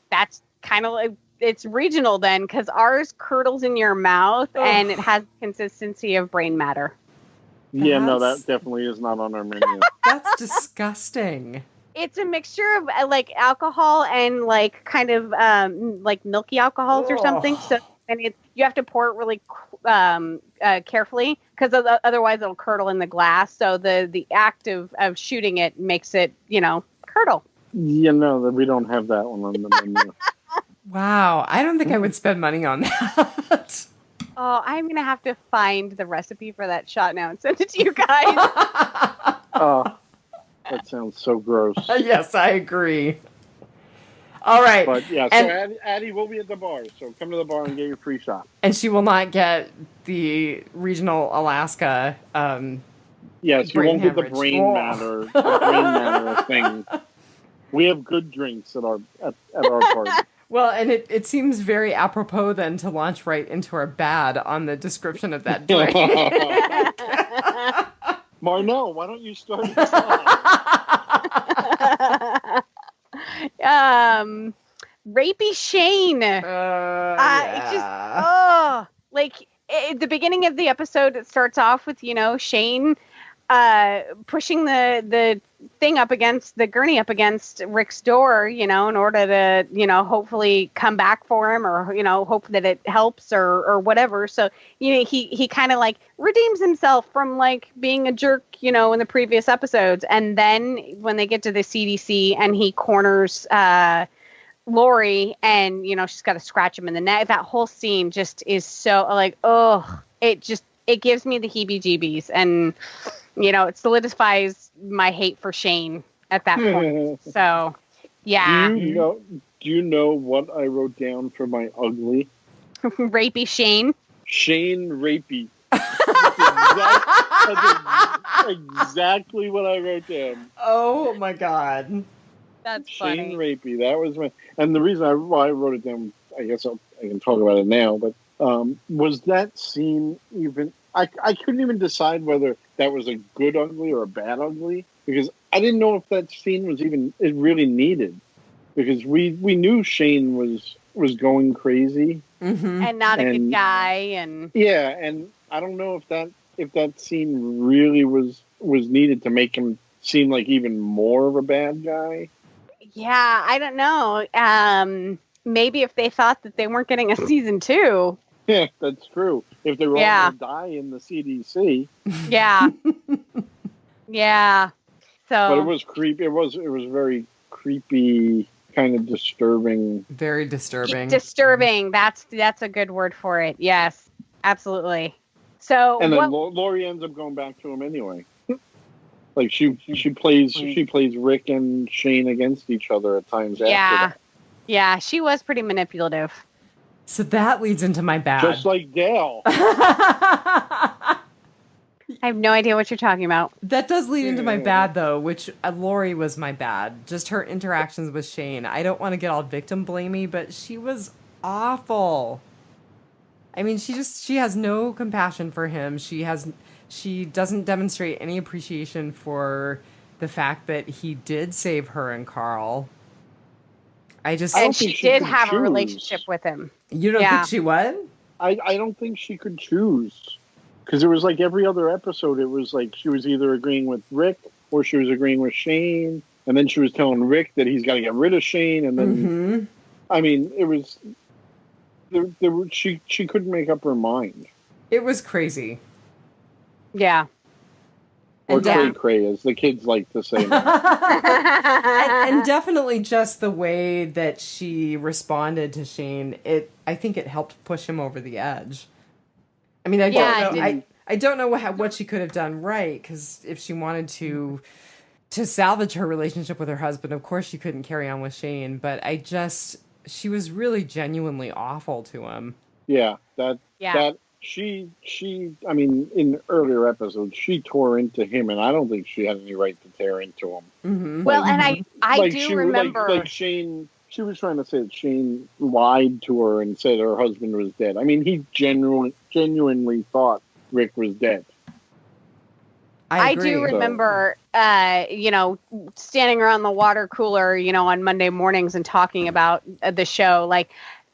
Speaker 2: that's kind of like, it's regional then, because ours curdles in your mouth, and it has the consistency of brain matter.
Speaker 3: Yeah, no, that definitely is not on our menu.
Speaker 1: That's disgusting.
Speaker 2: It's a mixture of like alcohol and like kind of like milky alcohols or something. So, and you have to pour it really carefully because otherwise it'll curdle in the glass. So the act of shooting it makes it, curdle.
Speaker 3: Yeah, no, we don't have that one on the menu.
Speaker 2: Wow, I don't think I would spend money on that. Oh, I'm going to have to find the recipe for that shot now and send it to you guys.
Speaker 3: Oh, that sounds so gross.
Speaker 1: Yes, I agree. All right.
Speaker 3: But yeah, so Addie will be at the bar, so come to the bar and get your free shot.
Speaker 1: And she will not get the regional Alaska
Speaker 3: yes, you won't get the brain matter thing. We have good drinks at our party.
Speaker 1: Well, and it seems very apropos then to launch right into our bad on the description of that drink.
Speaker 3: Marnell, why don't you start us
Speaker 2: off? Rapey Shane. It's just, like at the beginning of the episode, it starts off with, Shane pushing the thing up against the gurney up against Rick's door, in order to, hopefully come back for him or, hope that it helps or whatever. So, he kind of like redeems himself from like being a jerk, in the previous episodes. And then when they get to the CDC and he corners Lori and, she's got to scratch him in the neck. That whole scene just is so like, it gives me the heebie-jeebies. And, it solidifies my hate for Shane at that point. So, yeah.
Speaker 3: Do you know what I wrote down for my ugly?
Speaker 2: Rapey Shane?
Speaker 3: Shane Rapey. That's exactly what I wrote down.
Speaker 1: Oh, my God.
Speaker 2: That's funny.
Speaker 3: Shane Rapey. That was and the reason I wrote it down, I guess I can talk about it now, but was that scene even... I couldn't even decide whether that was a good ugly or a bad ugly, because I didn't know if that scene was it really needed, because we knew Shane was going crazy
Speaker 2: and not a good guy, and
Speaker 3: and I don't know if that scene really was needed to make him seem like even more of a bad guy.
Speaker 2: Yeah, I don't know. Maybe if they thought that they weren't getting a season 2.
Speaker 3: Yeah, that's true. If they were all going to die in the CDC.
Speaker 2: Yeah. Yeah. So.
Speaker 3: But it was creepy. It was very creepy, kind of disturbing.
Speaker 1: Very disturbing.
Speaker 2: Disturbing. That's a good word for it. Yes, absolutely. So.
Speaker 3: And then Lori ends up going back to him anyway. Like she plays Rick and Shane against each other at times. After that.
Speaker 2: Yeah, she was pretty manipulative.
Speaker 1: So that leads into my bad.
Speaker 3: Just like Dale.
Speaker 2: I have no idea what you're talking about.
Speaker 1: That does lead into my bad, though, which Lori was my bad. Just her interactions with Shane. I don't want to get all victim blamey, but she was awful. I mean, she has no compassion for him. She doesn't demonstrate any appreciation for the fact that he did save her and Carl.
Speaker 2: And she did have a relationship with him.
Speaker 1: You don't think she would?
Speaker 3: I don't think she could choose. Because it was like every other episode, it was like she was either agreeing with Rick or she was agreeing with Shane. And then she was telling Rick that he's got to get rid of Shane. And then, I mean, it was... She couldn't make up her mind.
Speaker 1: It was crazy.
Speaker 2: Yeah.
Speaker 3: Or cray, as the kids like to say.
Speaker 1: and definitely just the way that she responded to Shane, I think it helped push him over the edge. I mean, I don't know what she could have done right, because if she wanted to salvage her relationship with her husband, of course she couldn't carry on with Shane, but she was really genuinely awful to him.
Speaker 3: Yeah, that she I mean, in earlier episodes, she tore into him, and I don't think she had any right to tear into him.
Speaker 2: Mm-hmm. Well, and I do remember...
Speaker 3: Like Shane, she was trying to say that Shane lied to her and said her husband was dead. I mean, he genuinely thought Rick was dead.
Speaker 2: I do remember, standing around the water cooler, on Monday mornings and talking about the show. Like,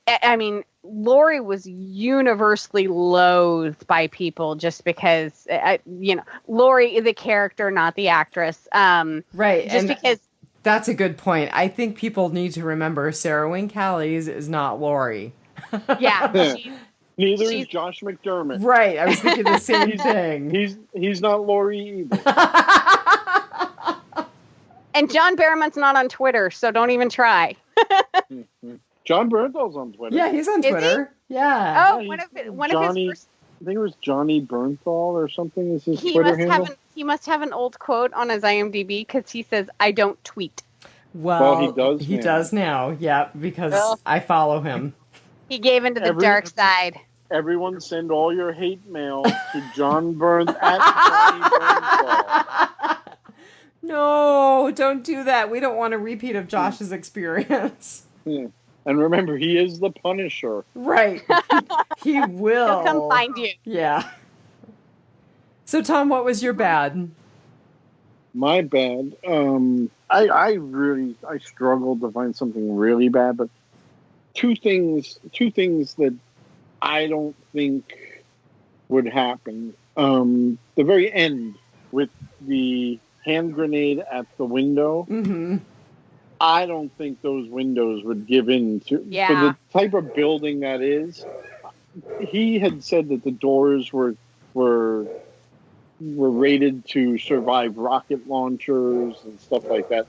Speaker 2: I mean, Lori was universally loathed by people just because, Lori, the character, not the actress.
Speaker 1: Right.
Speaker 2: Just because.
Speaker 1: That's a good point. I think people need to remember Sarah Wayne Callies is not Lori.
Speaker 2: Yeah.
Speaker 3: Neither is Josh McDermott.
Speaker 1: Right. I was thinking the same thing.
Speaker 3: He's not Lori either.
Speaker 2: And John Barrowman's not on Twitter, so don't even try.
Speaker 3: John Bernthal's on Twitter.
Speaker 1: Yeah, he's on Twitter. Yeah.
Speaker 2: Oh, one of his first...
Speaker 3: I think it was Johnny Bernthal or something is his Twitter handle.
Speaker 2: He must have an old quote on his IMDb because he says, "I don't tweet."
Speaker 1: Well, he does now. Yeah, because I follow him.
Speaker 2: He gave into the dark side.
Speaker 3: Everyone send all your hate mail to John Bernthal at Johnny Bernthal.
Speaker 1: No, don't do that. We don't want a repeat of Josh's experience.
Speaker 3: Yeah. And remember, he is the Punisher.
Speaker 1: Right. He will.
Speaker 2: He'll come find you.
Speaker 1: Yeah. So, Tom, what was your bad?
Speaker 3: My bad? I struggled to find something really bad, but two things that I don't think would happen. The very end with the hand grenade at the window. Mm-hmm. I don't think those windows would give in to for the type of building that is. He had said that the doors were rated to survive rocket launchers and stuff like that.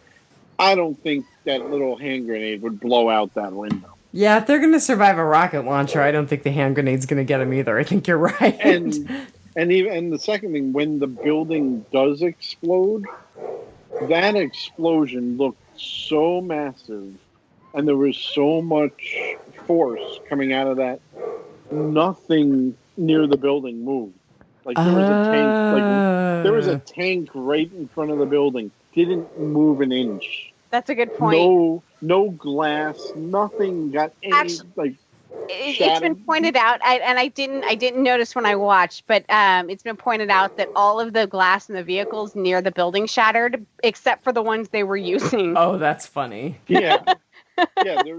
Speaker 3: I don't think that little hand grenade would blow out that window.
Speaker 1: Yeah, if they're going to survive a rocket launcher, I don't think the hand grenade's going to get them either. I think you're right.
Speaker 3: And the second thing, when the building does explode, that explosion looked so massive, and there was so much force coming out of that. Nothing near the building moved. Like there was a tank. Like there was a tank right in front of the building. Didn't move an inch.
Speaker 2: That's a good point.
Speaker 3: No glass. Nothing got any
Speaker 2: It's been pointed out, and I didn't notice when I watched, but it's been pointed out that all of the glass in the vehicles near the building shattered, except for the ones they were using.
Speaker 1: Oh, that's funny.
Speaker 3: Yeah,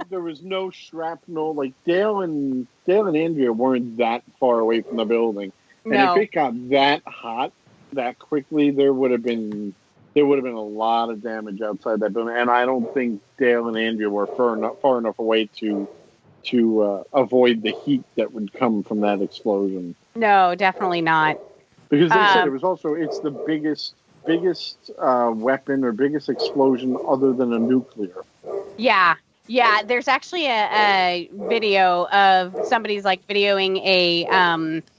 Speaker 3: there was no shrapnel. Like Dale and Andrea weren't that far away from the building, and if it got that hot that quickly, there would have been a lot of damage outside that building. And I don't think Dale and Andrea were far enough away to avoid the heat that would come from that explosion.
Speaker 2: No, definitely not.
Speaker 3: Because they said it's the biggest weapon or biggest explosion other than a nuclear.
Speaker 2: Yeah. There's actually a video of somebody's videoing a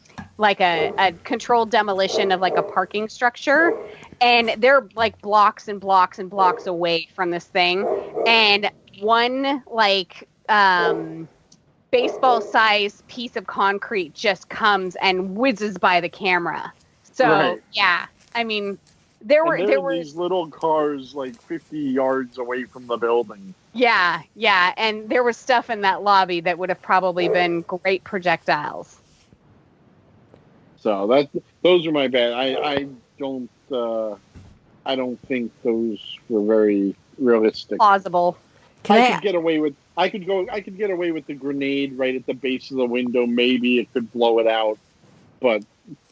Speaker 2: controlled demolition of a parking structure, and they're like blocks and blocks and blocks away from this thing, and one like baseball sized piece of concrete just comes and whizzes by the camera. So yeah, I mean, there were
Speaker 3: these little cars like 50 yards away from the building.
Speaker 2: Yeah, and there was stuff in that lobby that would have probably been great projectiles.
Speaker 3: So those are my bad. I don't think those were very realistic.
Speaker 2: Plausible.
Speaker 3: I could get away with the grenade right at the base of the window. Maybe it could blow it out, but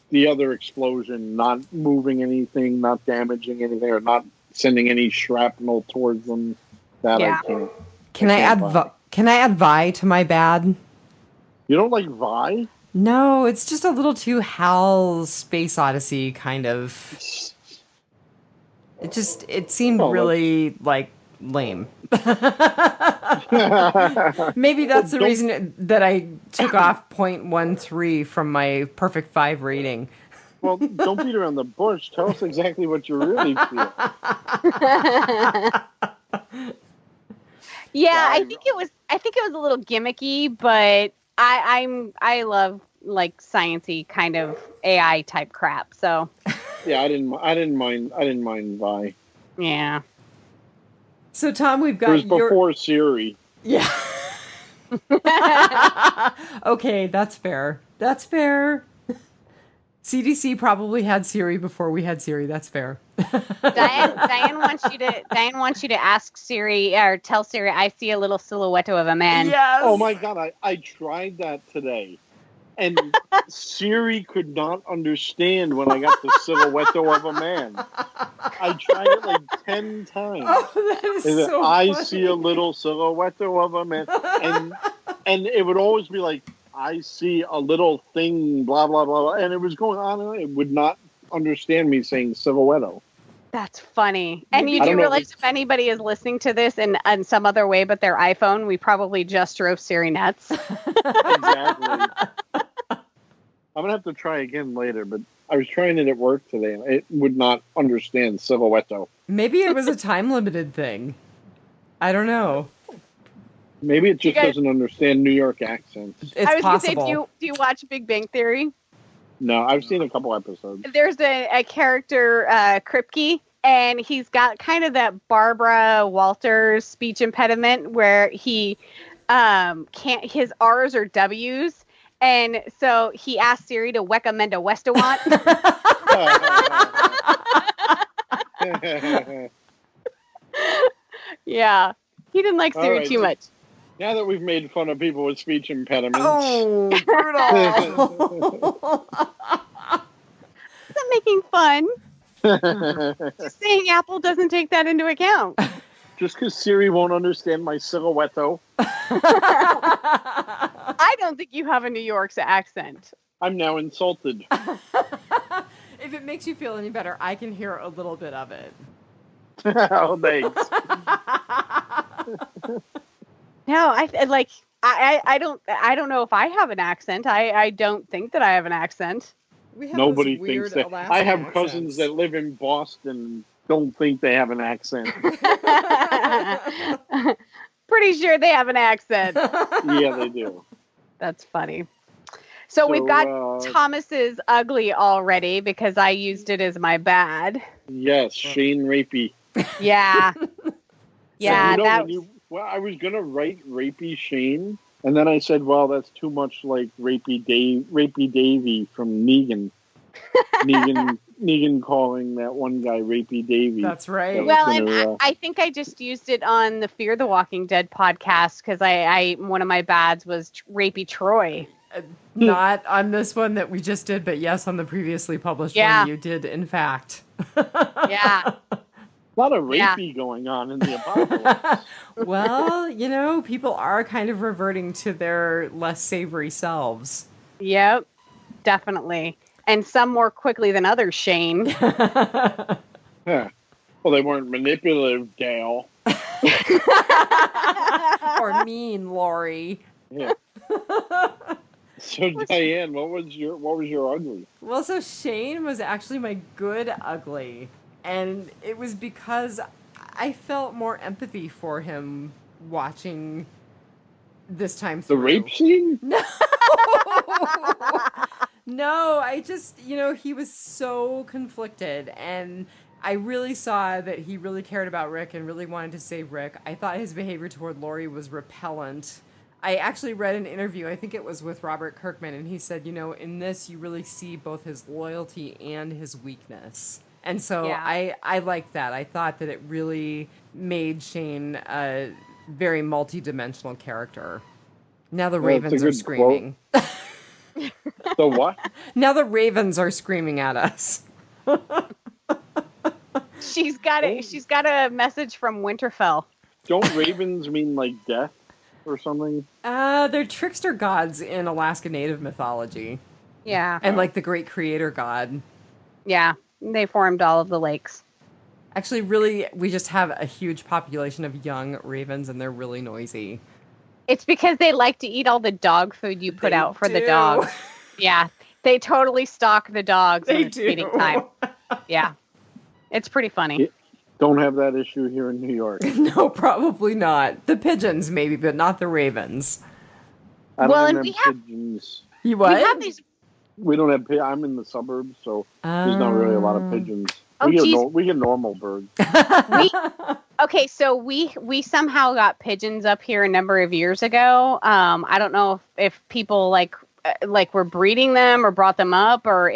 Speaker 3: the other explosion, not moving anything, not damaging anything, or not sending any shrapnel towards them, that I can't.
Speaker 1: Can I add Vi to my bad?
Speaker 3: You don't like Vi?
Speaker 1: No, it's just a little too Hal Space Odyssey kind of. It seemed really like lame. Maybe that's the reason that I took off 0.13 from my perfect 5 rating.
Speaker 3: Well, don't beat around the bush. Tell us exactly what you really feel.
Speaker 2: Yeah, I think it was a little gimmicky, but I love like sciencey kind of AI type crap. So
Speaker 3: yeah, I didn't mind Vi.
Speaker 2: Yeah.
Speaker 1: So Tom, we've got
Speaker 3: it was before Siri.
Speaker 1: Yeah. Okay, that's fair. That's fair. CDC probably had Siri before we had Siri. That's fair.
Speaker 2: Diane wants you to ask Siri or tell Siri, I see a little silhouette of a man.
Speaker 1: Yes.
Speaker 3: Oh my God, I tried that today. And Siri could not understand when I got the silhouette of a man. I tried it like 10 times.
Speaker 1: Oh, that is so
Speaker 3: I
Speaker 1: funny.
Speaker 3: see a little silhouette of a man. And it would always be like, I see a little thing, blah, blah, blah, blah. And it was going on and on. It would not understand me saying silhouette.
Speaker 2: That's funny. And you do realize if anybody is listening to this in some other way but their iPhone, we probably just drove Siri nuts.
Speaker 3: Exactly. I'm going to have to try again later, but I was trying it at work today, and it would not understand silhouette.
Speaker 1: Maybe it was a time-limited thing. I don't know.
Speaker 3: Maybe it just doesn't understand New York accents.
Speaker 1: It's
Speaker 2: I was
Speaker 1: possible.
Speaker 2: going to say, do you watch Big Bang Theory?
Speaker 3: No, I've seen a couple episodes.
Speaker 2: There's a character, Kripke, and he's got kind of that Barbara Walters speech impediment where he can't, his R's or W's. And so he asked Siri to recommend a Westawant. Yeah. He didn't like Siri too much.
Speaker 3: Now that we've made fun of people with speech impediments.
Speaker 1: Oh, brutal.
Speaker 2: Isn't making fun. Just saying Apple doesn't take that into account.
Speaker 3: Just because Siri won't understand my silhouette.
Speaker 2: I don't think you have a New York accent.
Speaker 3: I'm now insulted.
Speaker 1: If it makes you feel any better, I can hear a little bit of it.
Speaker 3: Oh, thanks.
Speaker 2: No, I don't know if I have an accent. I don't think that I have an accent.
Speaker 3: Nobody thinks that.
Speaker 1: Alaskan
Speaker 3: I have
Speaker 1: accents.
Speaker 3: cousins that live in Boston. Don't think they have an accent.
Speaker 2: Pretty sure they have an accent.
Speaker 3: Yeah, they do.
Speaker 2: That's funny. So we've got Thomas's ugly already because I used it as my bad.
Speaker 3: Yes, Shane Rapey.
Speaker 2: Yeah. Yeah,
Speaker 3: I was going to write Rapey Shane, and then I said, well, that's too much like Rapey Davy from Negan. Negan calling that one guy Rapey Davy.
Speaker 1: That's right.
Speaker 2: Well, and I think I just used it on the Fear the Walking Dead podcast because I one of my bads was Rapey Troy.
Speaker 1: Not on this one that we just did, but yes, on the previously published one, you did, in fact.
Speaker 2: Yeah.
Speaker 3: A lot of rapey going on in the apocalypse.
Speaker 1: Well, people are kind of reverting to their less savory selves.
Speaker 2: Yep, definitely. And some more quickly than others, Shane.
Speaker 3: Yeah. Well, they weren't manipulative, Dale.
Speaker 1: Or mean, Lori.
Speaker 3: Yeah. So Diane, what was your ugly?
Speaker 1: Well, so Shane was actually my good ugly. And it was because I felt more empathy for him watching this time through.
Speaker 3: The rape scene?
Speaker 1: No. No, I just, he was so conflicted, and I really saw that he really cared about Rick and really wanted to save Rick. I thought his behavior toward Laurie was repellent. I actually read an interview, I think it was with Robert Kirkman, and he said, in this you really see both his loyalty and his weakness. And so yeah. I liked that. I thought that it really made Shane a very multi-dimensional character. Now the Ravens are screaming.
Speaker 3: The what?
Speaker 1: Now the Ravens are screaming at us.
Speaker 2: She's got a message from Winterfell.
Speaker 3: Don't ravens mean like death or something?
Speaker 1: They're trickster gods in Alaska Native mythology.
Speaker 2: Yeah.
Speaker 1: And like the great creator god.
Speaker 2: Yeah. They formed all of the lakes.
Speaker 1: Actually, really, we just have a huge population of young ravens, and they're really noisy.
Speaker 2: It's because they like to eat all the dog food you put out for the dogs. Yeah, they totally stalk the dogs when it's feeding time. Yeah, it's pretty funny.
Speaker 3: Don't have that issue here in New York.
Speaker 1: No, probably not. The pigeons, maybe, but not the ravens.
Speaker 3: And we have pigeons.
Speaker 1: You what?
Speaker 2: We have these.
Speaker 3: We don't have. I'm in the suburbs, so there's not really a lot of pigeons. We get normal birds.
Speaker 2: So we somehow got pigeons up here a number of years ago. I don't know if people like were breeding them or brought them up or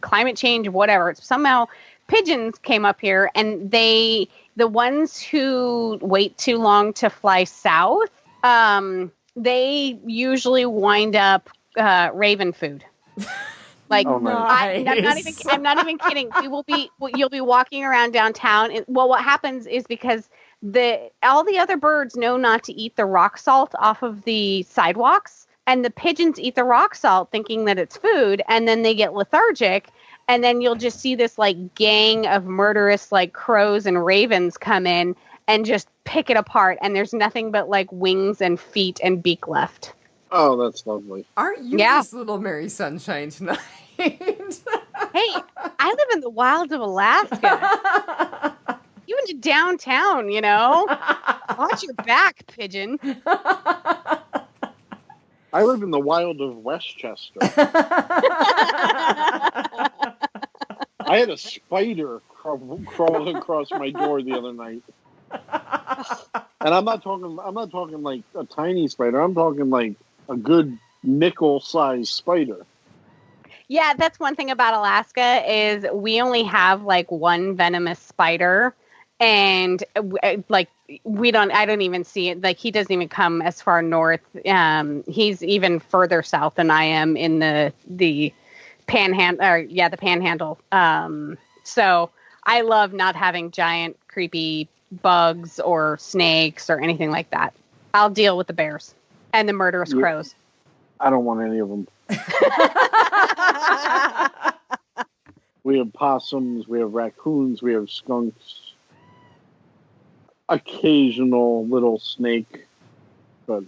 Speaker 2: climate change, whatever. It's somehow pigeons came up here, and the ones who wait too long to fly south, they usually wind up raven food. Like,
Speaker 1: nice.
Speaker 2: I'm not even kidding. You'll be walking around downtown. What happens is because all the other birds know not to eat the rock salt off of the sidewalks, and the pigeons eat the rock salt thinking that it's food, and then they get lethargic, and then you'll just see this like gang of murderous like crows and ravens come in and just pick it apart, and there's nothing but like wings and feet and beak left.
Speaker 3: Oh, that's lovely.
Speaker 1: Aren't you just little Mary Sunshine tonight?
Speaker 2: Hey, I live in the wilds of Alaska. You went to downtown, Watch your back, pigeon.
Speaker 3: I live in the wild of Westchester. I had a spider crawl across my door the other night. And I'm not talking like a tiny spider. I'm talking like a good nickel-sized spider.
Speaker 2: Yeah, that's one thing about Alaska is we only have like one venomous spider, and I don't even see it. Like he doesn't even come as far north. He's even further south than I am in the panhandle. The panhandle. So I love not having giant creepy bugs or snakes or anything like that. I'll deal with the bears and the murderous crows.
Speaker 3: I don't want any of them. We have possums, we have raccoons, we have skunks, occasional little snake, but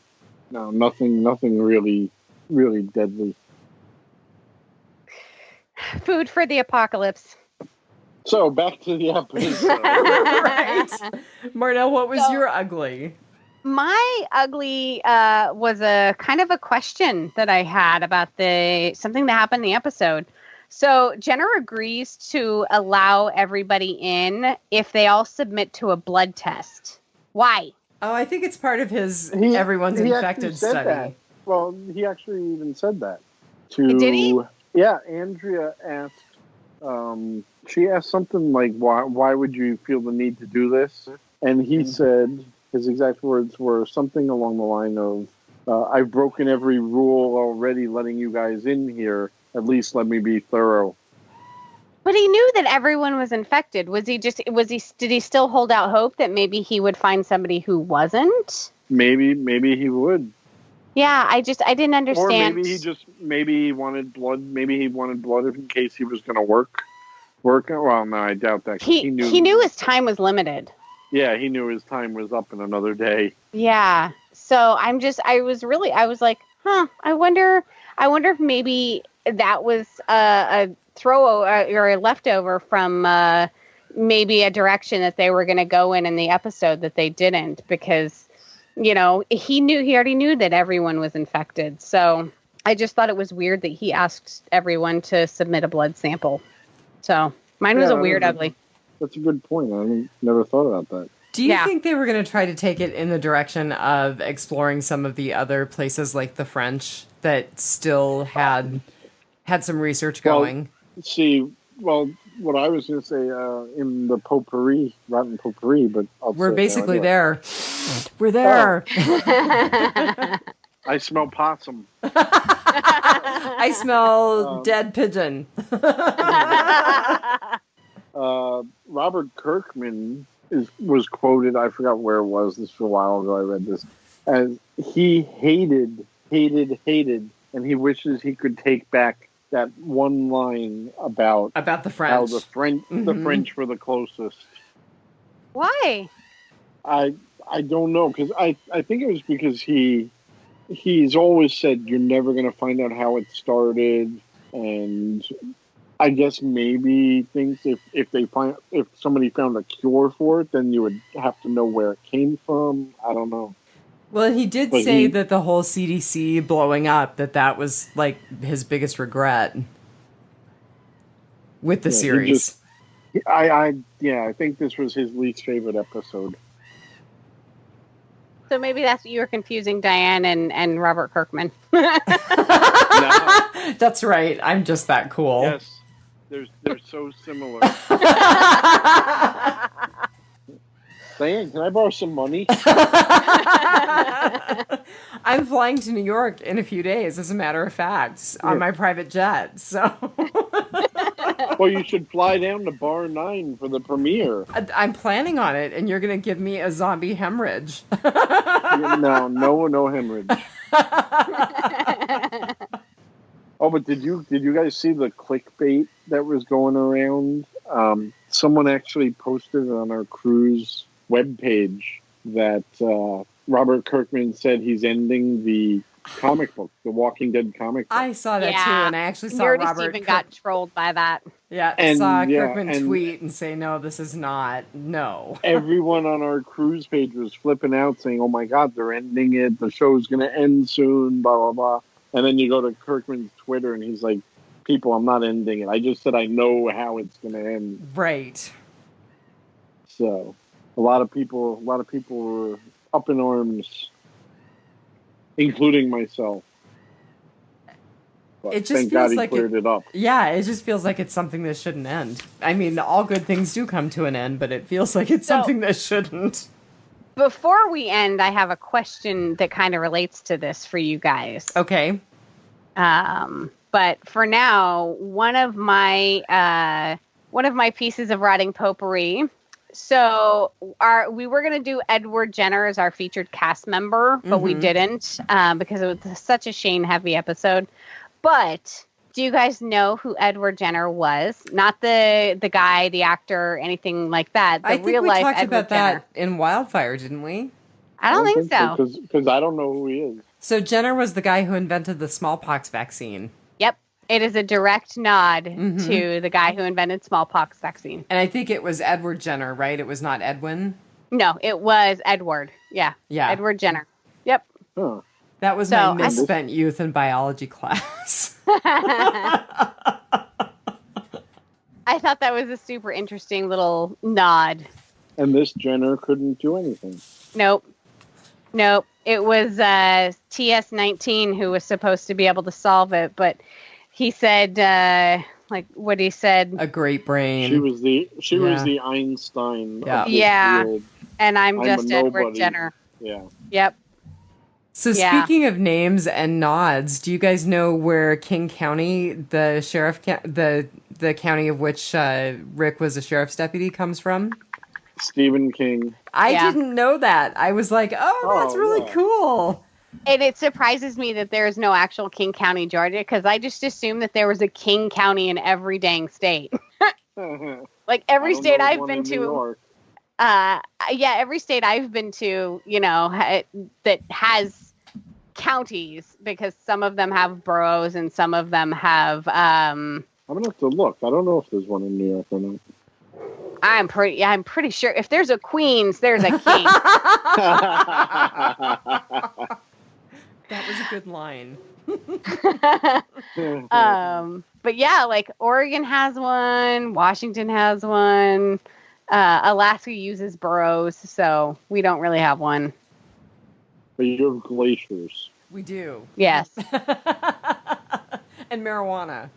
Speaker 3: no, nothing really, really deadly.
Speaker 2: Food for the apocalypse.
Speaker 3: So back to the episode.
Speaker 1: Right. Marnell, what was your ugly?
Speaker 2: My ugly was a kind of a question that I had about something that happened in the episode. So Jenner agrees to allow everybody in if they all submit to a blood test. Why?
Speaker 1: Oh, I think it's part of his everyone's infected study.
Speaker 3: That. Well, he actually even said that. Did
Speaker 2: he?
Speaker 3: Yeah, Andrea asked. She asked something like, "Why would you feel the need to do this?" And he said. His exact words were something along the line of, I've broken every rule already letting you guys in here. At least let me be thorough.
Speaker 2: But he knew that everyone was infected. Did he still hold out hope that maybe he would find somebody who wasn't?
Speaker 3: Maybe he would.
Speaker 2: Yeah, I didn't understand.
Speaker 3: Or maybe he wanted blood. Maybe he wanted blood in case he was going to work. Well, no, I doubt that.
Speaker 2: He knew his time was limited.
Speaker 3: Yeah, he knew his time was up in another day.
Speaker 2: Yeah. So I was like, I wonder if maybe that was a or a leftover from maybe a direction that they were going to go in the episode that they didn't, because, he already knew that everyone was infected. So I just thought it was weird that he asked everyone to submit a blood sample. So mine was a weird ugly.
Speaker 3: That's a good point. I never thought about that.
Speaker 1: Do you think they were going to try to take it in the direction of exploring some of the other places like the French that still had some research going?
Speaker 3: What I was going to say in the potpourri, rotten potpourri, but
Speaker 1: we're basically there. We're there.
Speaker 3: Oh. I smell possum.
Speaker 1: I smell dead pigeon.
Speaker 3: Robert Kirkman was quoted, I forgot where it was, this was a while ago I read this, as he hated, and he wishes he could take back that one line about
Speaker 1: the French.
Speaker 3: How the French were the closest.
Speaker 2: Why?
Speaker 3: I don't know, because I think it was because he's always said you're never going to find out how it started, and I guess maybe thinks if somebody found a cure for it, then you would have to know where it came from. I don't know.
Speaker 1: Well, he did say that the whole CDC blowing up, that was like his biggest regret with the series.
Speaker 3: I think this was his least favorite episode.
Speaker 2: So maybe that's what you were confusing Diane and Robert Kirkman.
Speaker 3: No.
Speaker 1: That's right. I'm just that cool.
Speaker 3: Yes. They're so similar. Diane, can I borrow some money?
Speaker 1: I'm flying to New York in a few days, as a matter of fact, on my private jet. So,
Speaker 3: well, you should fly down to Bar 9 for the premiere.
Speaker 1: I'm planning on it, and you're going to give me a zombie hemorrhage.
Speaker 3: No hemorrhage. Oh, but did you guys see the clickbait that was going around? Someone actually posted on our cruise webpage that Robert Kirkman said he's ending the comic book, the Walking Dead comic book.
Speaker 1: I saw that too, and I actually saw Robert
Speaker 2: even got trolled by that.
Speaker 1: Yeah, saw Kirkman tweet and say, "No, this is not. No."
Speaker 3: Everyone on our cruise page was flipping out, saying, "Oh my God, they're ending it. The show's going to end soon." Blah blah blah. And then you go to Kirkman's Twitter, and he's like, "People, I'm not ending it. I just said I know how it's going to end."
Speaker 1: Right.
Speaker 3: So, a lot of people were up in arms, including myself. But
Speaker 1: it just
Speaker 3: thank
Speaker 1: feels
Speaker 3: God he
Speaker 1: like
Speaker 3: cleared it up.
Speaker 1: Yeah, it just feels like it's something that shouldn't end. I mean, all good things do come to an end, but it feels like it's something that shouldn't.
Speaker 2: Before we end, I have a question that kind of relates to this for you guys.
Speaker 1: Okay.
Speaker 2: But for now, one of my pieces of writing potpourri. So we were going to do Edward Jenner as our featured cast member, but we didn't because it was such a Shane-heavy episode. But do you guys know who Edward Jenner was? Not the guy, the actor, anything like that. The
Speaker 1: I think
Speaker 2: real
Speaker 1: we
Speaker 2: life
Speaker 1: talked
Speaker 2: Edward
Speaker 1: about
Speaker 2: Jenner.
Speaker 1: that in Wildfire, didn't we?
Speaker 2: I don't think so.
Speaker 3: Because I don't know who he is.
Speaker 1: So Jenner was the guy who invented the smallpox vaccine.
Speaker 2: Yep. It is a direct nod to the guy who invented smallpox vaccine.
Speaker 1: And I think it was Edward Jenner, right? It was not Edwin?
Speaker 2: No, it was Edward. Yeah. Edward Jenner. Yep.
Speaker 3: Huh.
Speaker 1: That was my misspent youth in biology class.
Speaker 2: I thought that was a super interesting little nod.
Speaker 3: And this Jenner couldn't do anything.
Speaker 2: Nope. It was TS19 who was supposed to be able to solve it, but he said, what he said.
Speaker 1: A great brain.
Speaker 3: She was the Einstein.
Speaker 2: Yeah.
Speaker 3: Field.
Speaker 2: And I'm just Edward Jenner.
Speaker 3: Yeah.
Speaker 2: Yep.
Speaker 1: So speaking of names and nods, do you guys know where King County, the sheriff, the county of which Rick was a sheriff's deputy, comes from?
Speaker 3: Stephen King.
Speaker 1: I didn't know that. I was like, that's really cool.
Speaker 2: And it surprises me that there is no actual King County, Georgia, because I just assumed that there was a King County in every dang state. Like every state I've been to. Every state I've been to, that has counties, because some of them have boroughs and some of them have.
Speaker 3: I'm gonna have to look. I don't know if there's one in New York or not.
Speaker 2: I'm pretty sure if there's a Queens, there's a King.
Speaker 1: That was a good line.
Speaker 2: But yeah, like Oregon has one, Washington has one, Alaska uses boroughs, so we don't really have one.
Speaker 3: But you have glaciers.
Speaker 1: We do.
Speaker 2: Yes.
Speaker 1: And marijuana.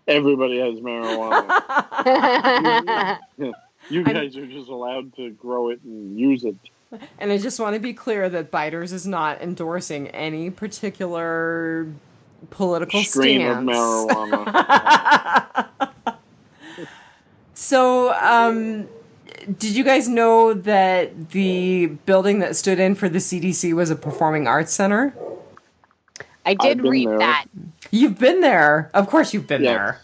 Speaker 3: Everybody has marijuana. You guys are just allowed to grow it and use it.
Speaker 1: And I just want to be clear that Biters is not endorsing any particular political
Speaker 3: strain
Speaker 1: stance.
Speaker 3: of marijuana.
Speaker 1: So, did you guys know that the building that stood in for the CDC was a performing arts center?
Speaker 2: I did read that.
Speaker 1: You've been there. Of course you've been there.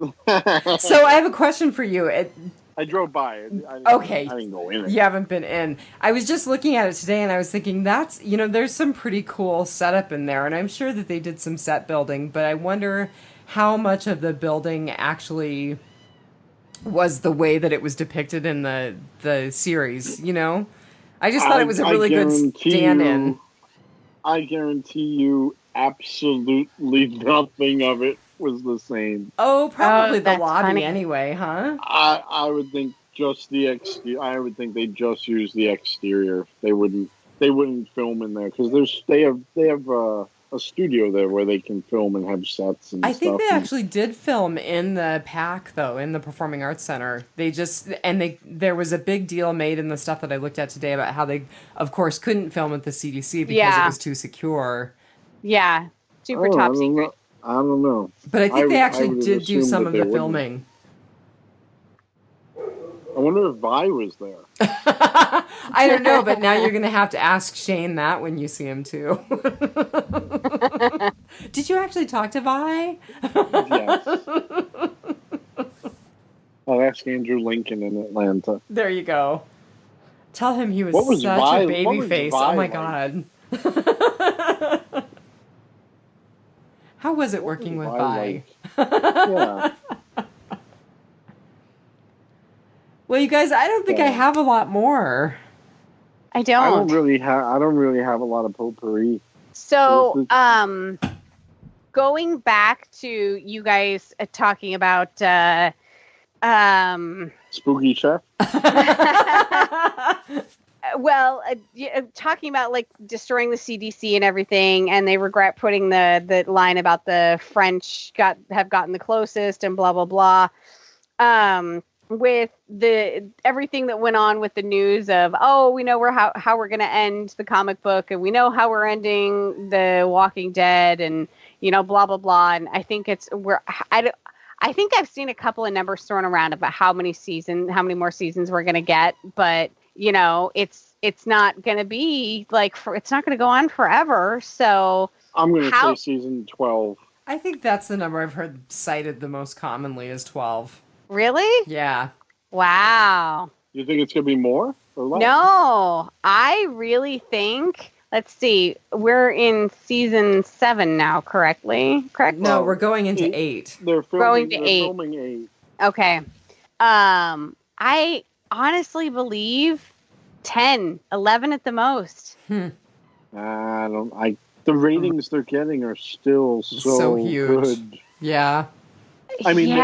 Speaker 1: So I have a question for you.
Speaker 3: I drove by.
Speaker 1: Okay.
Speaker 3: I didn't go in it.
Speaker 1: You haven't been in. I was just looking at it today and I was thinking there's some pretty cool setup in there, and I'm sure that they did some set building, but I wonder how much of the building actually was the way that it was depicted in the series, I just thought it was a really good stand-in.
Speaker 3: I guarantee you absolutely nothing of it was the same.
Speaker 1: Oh, probably the lobby
Speaker 2: funny.
Speaker 1: Anyway, huh?
Speaker 3: I would think just the exterior. I would think they just use the exterior. They wouldn't film in there because they have a studio there where they can film and have sets and
Speaker 1: I
Speaker 3: stuff.
Speaker 1: think they actually did film in the PAC though, in the Performing Arts Center. There was a big deal made in the stuff that I looked at today about how they, of course, couldn't film at the CDC because it was too secure.
Speaker 2: Yeah, super top secret.
Speaker 3: I don't know.
Speaker 1: But I think they actually did do some of the filming.
Speaker 3: I wonder if Vi was there.
Speaker 1: I don't know, but now you're going to have to ask Shane that when you see him too. Did you actually talk to Vi?
Speaker 3: Yes. I'll ask Andrew Lincoln in Atlanta.
Speaker 1: There you go. Tell him he was such a baby face. Oh my God. How was it working with Vi?
Speaker 3: Yeah.
Speaker 1: Well, you guys, I don't think I have a lot more.
Speaker 2: I don't.
Speaker 3: I don't really have a lot of potpourri.
Speaker 2: So, going back to you guys talking about
Speaker 3: Spooky Chef.
Speaker 2: Well, talking about like destroying the CDC and everything, and they regret putting the line about the French have gotten the closest and blah blah blah. With everything that went on with the news of, we know how we're going to end the comic book, and we know how we're ending the Walking Dead, and blah blah blah. And I think I think I've seen a couple of numbers thrown around about how many more seasons we're going to get, but it's not going to be like it's not going to go on forever. So
Speaker 3: I'm going to say season 12.
Speaker 1: I think that's the number I've heard cited the most commonly is 12.
Speaker 2: Really?
Speaker 1: Yeah.
Speaker 2: Wow.
Speaker 3: You think it's going to be more or less?
Speaker 2: No, I really think. Let's see. We're in season 7 now, correct?
Speaker 1: No, we're going into 8.
Speaker 3: They're filming 8.
Speaker 2: Okay. I honestly believe 10, 11 at the most.
Speaker 3: The ratings they're getting are still so huge. Good.
Speaker 1: Yeah.
Speaker 3: I mean,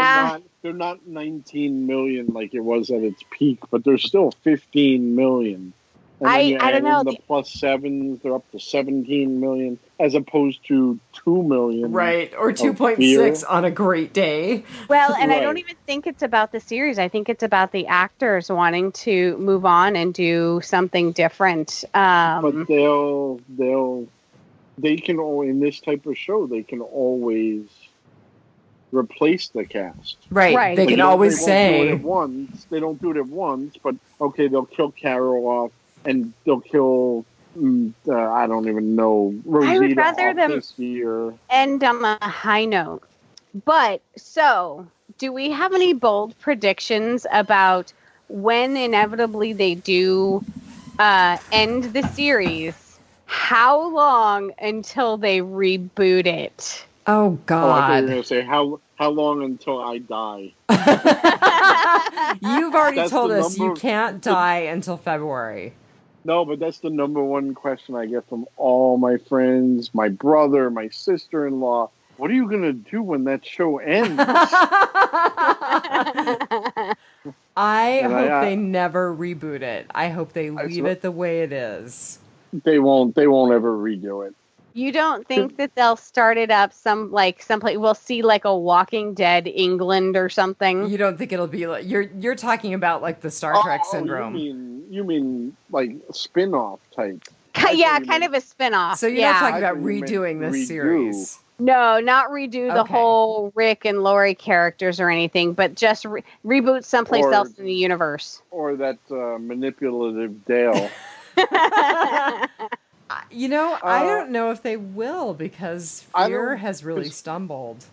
Speaker 3: they're not 19 million like it was at its peak, but they're still 15 million. And
Speaker 2: I don't know.
Speaker 3: The plus 7s, they're up to 17 million, as opposed to 2 million.
Speaker 1: Right, or 2.6 on a great day.
Speaker 2: Well, and I don't even think it's about the series. I think it's about the actors wanting to move on and do something different.
Speaker 3: But they can in this type of show, they can always replace the cast.
Speaker 1: Right. They can always say.
Speaker 3: They don't do it at once, but okay, they'll kill Carol off, and they'll kill, I don't even know, Rosita. I would rather them this year.
Speaker 2: End on a high note. But, so, do we have any bold predictions about when inevitably they do end the series? How long until they reboot it?
Speaker 1: Oh, God.
Speaker 3: I thought you were going to say, how long until I die?
Speaker 1: You've already
Speaker 3: That's
Speaker 1: told
Speaker 3: the
Speaker 1: us you
Speaker 3: number-
Speaker 1: can't die until February.
Speaker 3: No, but that's the number one question I get from all my friends, my brother, my sister-in-law. What are you going to do when that show ends?
Speaker 1: I hope they never reboot it. I hope they leave it the way it is.
Speaker 3: They won't ever redo it.
Speaker 2: You don't think that they'll start it up someplace? We'll see like a Walking Dead England or something.
Speaker 1: You don't think it'll be like you're talking about like the Star Trek syndrome?
Speaker 3: You mean like spin-off type?
Speaker 2: Yeah, kind of a spin-off.
Speaker 1: So you're not talking about redoing this series?
Speaker 2: No, not redo the whole Rick and Lori characters or anything, but just reboot someplace else in the universe.
Speaker 3: Or that manipulative Dale.
Speaker 1: I don't know if they will, because Fear has really stumbled.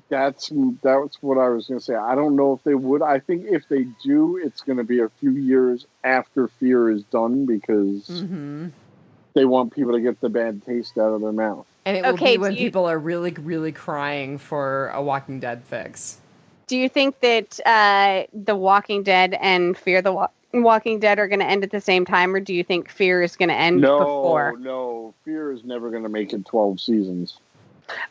Speaker 3: That's what I was going to say. I don't know if they would. I think if they do, it's going to be a few years after Fear is done, because they want people to get the bad taste out of their mouth.
Speaker 1: And it will be when people are really, really crying for a Walking Dead fix.
Speaker 2: Do you think that The Walking Dead and Fear the Walking Dead are going to end at the same time, or do you think Fear is going to end before?
Speaker 3: No. Fear is never going to make it 12 seasons.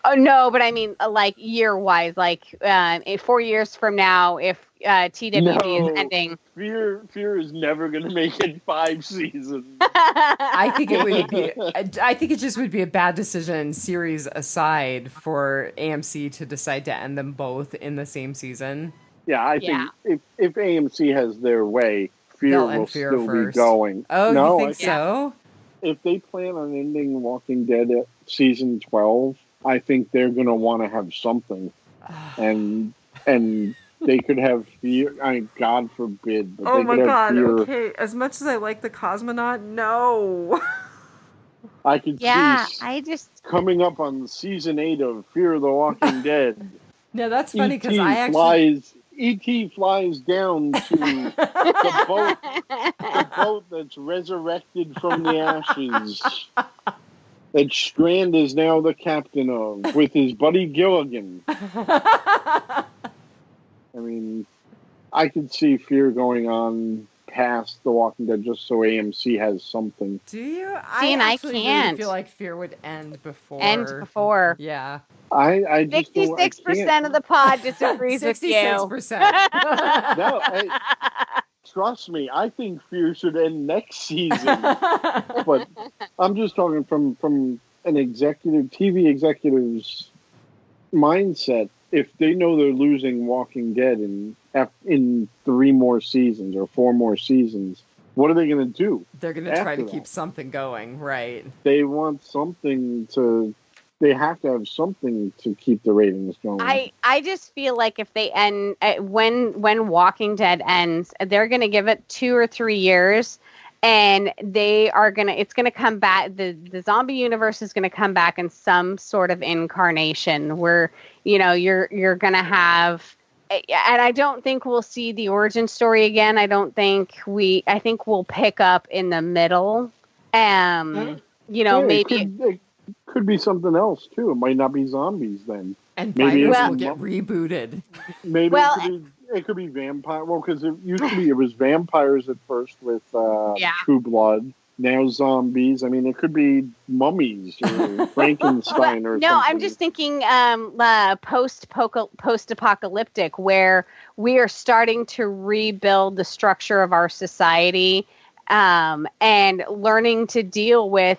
Speaker 2: Oh, no, but I mean, like, year-wise, like, 4 years from now, if TWD is ending.
Speaker 3: Fear is never going to make it 5 seasons.
Speaker 1: I think it just would be a bad decision, series aside, for AMC to decide to end them both in the same season.
Speaker 3: Yeah, I think if AMC has their way, Fear will still be going.
Speaker 1: Oh, no, you think so?
Speaker 3: If they plan on ending Walking Dead at season 12, I think they're going to want to have something. And they could have Fear. I mean, God forbid. But they could have Fear.
Speaker 1: Okay. As much as I like the Cosmonaut, no.
Speaker 3: I could see coming up on season 8 of Fear the Walking Dead.
Speaker 1: No, that's funny because I actually...
Speaker 3: E.T. flies down to the boat that's resurrected from the ashes, that Strand is now the captain of, with his buddy Gilligan. I mean, I could see Fear going on past The Walking Dead just so AMC has something.
Speaker 1: Do you?
Speaker 2: I can't.
Speaker 1: Really feel like Fear would end before. Yeah.
Speaker 3: I
Speaker 2: 66% of the pod disagrees with you.
Speaker 1: 66%.
Speaker 3: No, trust me, I think Fear should end next season. But I'm just talking from an TV executive's mindset. If they know they're losing Walking Dead in 3 more seasons or 4 more seasons, what are they going to do?
Speaker 1: They're going to try to keep something going, right?
Speaker 3: They want something to... They have to have something to keep the ratings going.
Speaker 2: I just feel like if they end when Walking Dead ends, they're going to give it 2 or 3 years, and it's going to come back. The zombie universe is going to come back in some sort of incarnation where you're going to have. And I don't think we'll see the origin story again. I think we'll pick up in the middle. Maybe.
Speaker 3: It could be something else too. It might not be zombies then.
Speaker 1: And maybe will get rebooted.
Speaker 3: Maybe it could be vampire. Well, because it was vampires at first with True Blood. Now zombies. I mean, it could be mummies or Frankenstein or something.
Speaker 2: No, I'm just thinking post-apocalyptic, where we are starting to rebuild the structure of our society. And learning to deal with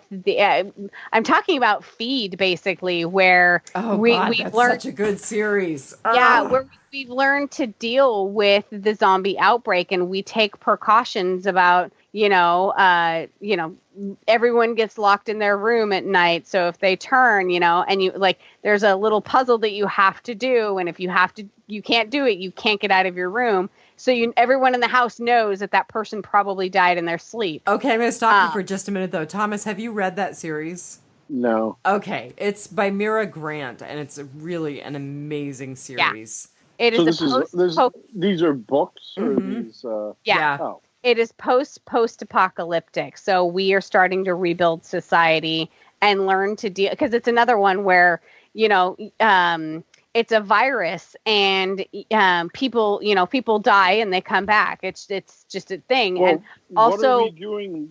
Speaker 2: I'm talking about Feed, basically, where
Speaker 1: we've learned such a good series.
Speaker 2: Where we've learned to deal with the zombie outbreak, and we take precautions about, everyone gets locked in their room at night. So if they turn, and there's a little puzzle that you have to do, and if you can't do it, you can't get out of your room. So everyone in the house knows that person probably died in their sleep.
Speaker 1: Okay, I'm going to stop you for just a minute, though. Thomas, have you read that series?
Speaker 3: No.
Speaker 1: Okay, it's by Mira Grant, and it's really an amazing series.
Speaker 2: Yeah. It is
Speaker 3: these are books? Or these,
Speaker 2: yeah. Oh. It is post-apocalyptic. So we are starting to rebuild society and learn to deal... Because it's another one where, it's a virus, and people die and they come back. It's just a thing.
Speaker 3: Well,
Speaker 2: and also,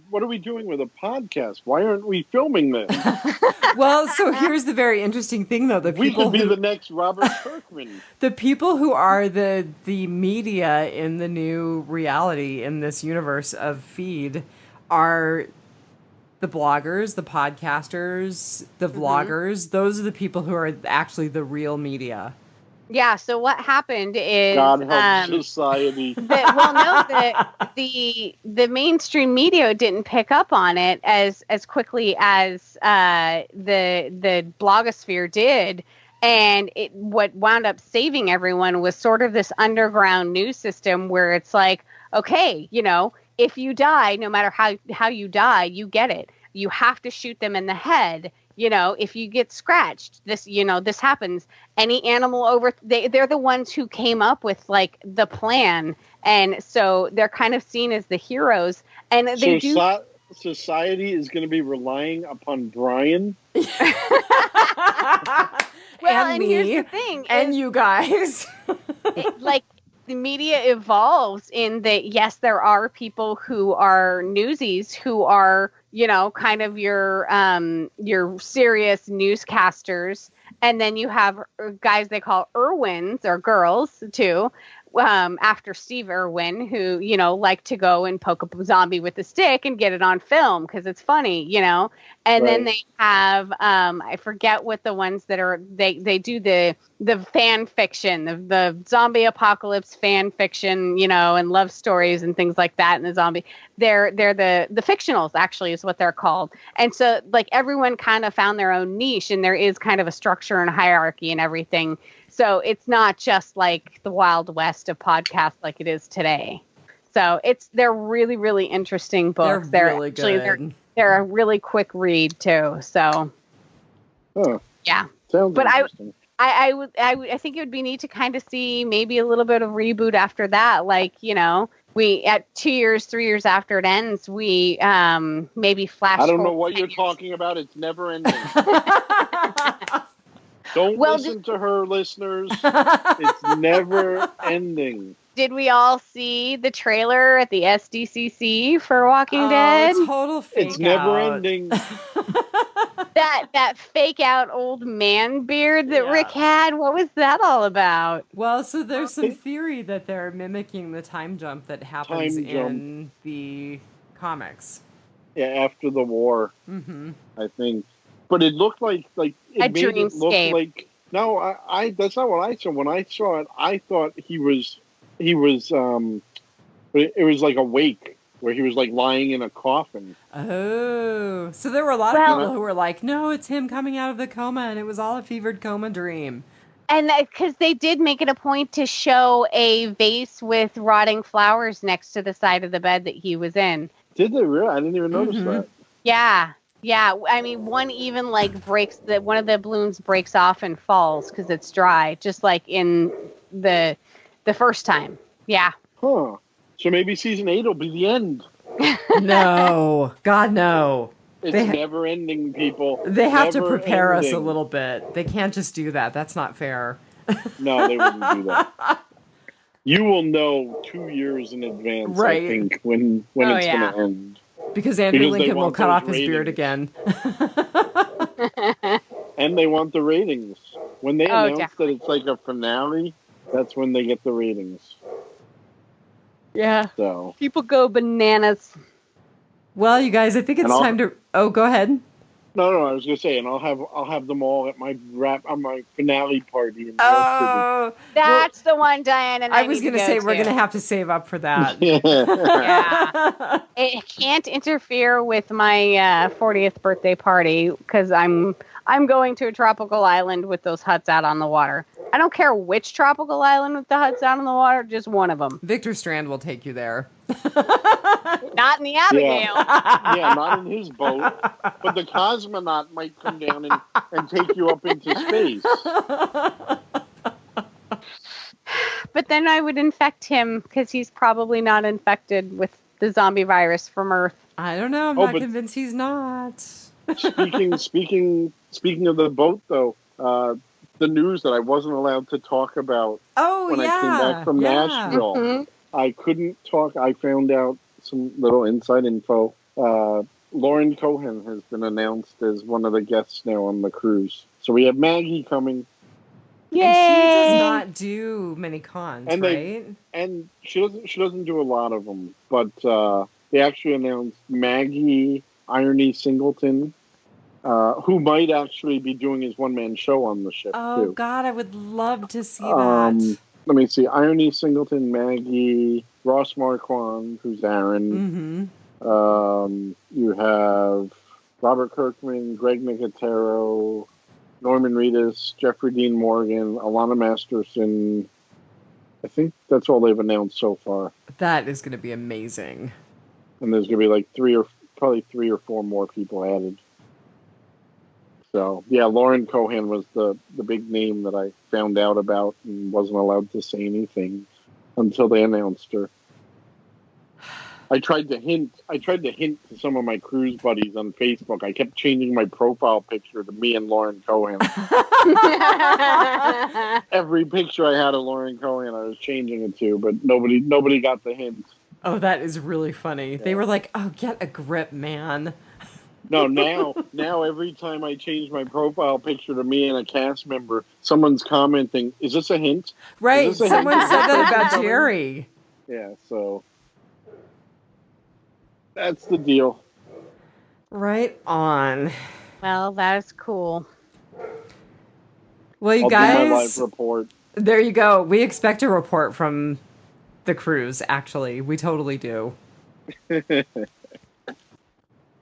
Speaker 3: what are we doing with a podcast? Why aren't we filming this?
Speaker 1: Well, so here's the very interesting thing, though.
Speaker 3: We could be the next Robert Kirkman.
Speaker 1: The people who are the media in the new reality in this universe of feed are the bloggers, the podcasters, the vloggers. Those are the people who are actually the real media.
Speaker 2: Yeah, so what happened is
Speaker 3: God help society.
Speaker 2: The mainstream media didn't pick up on it as quickly as the blogosphere did, and what wound up saving everyone was sort of this underground news system where it's like, okay, if you die, no matter how you die, you get it. You have to shoot them in the head. If you get scratched, this happens. Any animal they're the ones who came up with like the plan. And so they're kind of seen as the heroes. And
Speaker 3: society is going to be relying upon Brian.
Speaker 2: And here's the thing.
Speaker 1: And you guys.
Speaker 2: The media evolves in that, yes, there are people who are newsies who are, kind of your serious newscasters. And then you have guys they call Irwins, or girls too, after Steve Irwin, who, like to go and poke a zombie with a stick and get it on film because it's funny, And then they have, I forget what the ones that are, they do the fan fiction, the zombie apocalypse fan fiction, and love stories and things like that. And the zombie, they're the fictionals actually is what they're called. And so like everyone kind of found their own niche, and there is kind of a structure and hierarchy and everything. So it's not just like the Wild West of podcasts like it is today. So they're really, really interesting books.
Speaker 1: They're really good.
Speaker 2: They're a really quick read too. So, yeah.
Speaker 3: Sounds interesting.
Speaker 2: I think it would be neat to kind of see maybe a little bit of reboot after that. Like, we at 2 years, 3 years after it ends, we maybe flash.
Speaker 3: I don't know what you're talking about. It's never ending. Don't listen to her, listeners. It's never ending.
Speaker 2: Did we all see the trailer at the SDCC for Walking Dead?
Speaker 1: Total fake
Speaker 3: It's never ending.
Speaker 2: That fake out old man beard that Rick had, what was that all about?
Speaker 1: Well, so there's some theory that they're mimicking the time jump that happens in the comics.
Speaker 3: Yeah, after the war, I think. But it looked like it
Speaker 2: a
Speaker 3: made it look
Speaker 2: dreamscape.
Speaker 3: like no, I that's not what I saw. When I saw it, I thought it was like a wake where he was like lying in a coffin.
Speaker 1: Oh, so there were a lot of people who were like, no, it's him coming out of the coma, and it was all a fevered coma dream.
Speaker 2: And because they did make it a point to show a vase with rotting flowers next to the side of the bed that he was in.
Speaker 3: Did they really? I didn't even notice that.
Speaker 2: Yeah. I mean, one even breaks one of the balloons breaks off and falls because it's dry, just like in the first time. Yeah.
Speaker 3: Huh. So maybe season 8 will be the end.
Speaker 1: No. God, no.
Speaker 3: It's never ending, people.
Speaker 1: They have to prepare us a little bit. They can't just do that. That's not fair.
Speaker 3: No, they wouldn't do that. You will know 2 years in advance, I think, when it's going to end.
Speaker 1: Because Andrew Lincoln will cut off his beard again.
Speaker 3: And they want the ratings. When they announce that it's like a finale, that's when they get the ratings.
Speaker 2: Yeah.
Speaker 3: So
Speaker 2: people go bananas.
Speaker 1: Well, you guys, I think it's time to. Oh, go ahead.
Speaker 3: No, I was gonna say, and I'll have them all at my finale party.
Speaker 2: That's the one, Diane. And
Speaker 1: I was gonna say we're gonna have to save up for that.
Speaker 2: Yeah. It can't interfere with my 40th birthday party because I'm going to a tropical island with those huts out on the water. I don't care which tropical island with the huts out on the water, just one of them.
Speaker 1: Victor Strand will take you there.
Speaker 2: Not in the Abigail.
Speaker 3: Yeah, not in his boat. But the cosmonaut might come down and take you up into space.
Speaker 2: But then I would infect him because he's probably not infected with the zombie virus from Earth.
Speaker 1: I don't know. I'm not convinced he's not.
Speaker 3: Speaking of the boat, though, the news that I wasn't allowed to talk about when I came back from Nashville.
Speaker 2: Mm-hmm.
Speaker 3: I couldn't talk. I found out some little inside info. Lauren Cohan has been announced as one of the guests now on the cruise. So we have Maggie coming.
Speaker 2: Yay!
Speaker 1: And she does not do many cons, right?
Speaker 3: And she doesn't do a lot of them. But they actually announced Maggie Irony Singleton, who might actually be doing his one-man show on the ship,
Speaker 1: Oh,
Speaker 3: too.
Speaker 1: God, I would love to see that.
Speaker 3: Let me see. Irony Singleton, Maggie, Ross Marquand, who's Aaron.
Speaker 1: Mm-hmm.
Speaker 3: You have Robert Kirkman, Greg Nicotero, Norman Reedus, Jeffrey Dean Morgan, Alana Masterson. I think that's all they've announced so far.
Speaker 1: That is going to be amazing.
Speaker 3: And there's going to be like three or four more people added. So, yeah, Lauren Cohan was the big name that I found out about and wasn't allowed to say anything until they announced her. I tried to hint to some of my cruise buddies on Facebook. I kept changing my profile picture to me and Lauren Cohan. Every picture I had of Lauren Cohan, I was changing it to, but nobody got the hint.
Speaker 1: Oh, that is really funny. Yeah. They were like, "Oh, get a grip, man."
Speaker 3: No, now every time I change my profile picture to me and a cast member, someone's commenting, "Is this a hint?"
Speaker 1: Right. Someone said that about Jerry.
Speaker 3: Yeah, so that's the deal.
Speaker 1: Right on.
Speaker 2: Well, that's cool.
Speaker 1: Well, you
Speaker 3: I'll
Speaker 1: guys,
Speaker 3: do my live report.
Speaker 1: There you go. We expect a report from the cruise, actually. We totally do.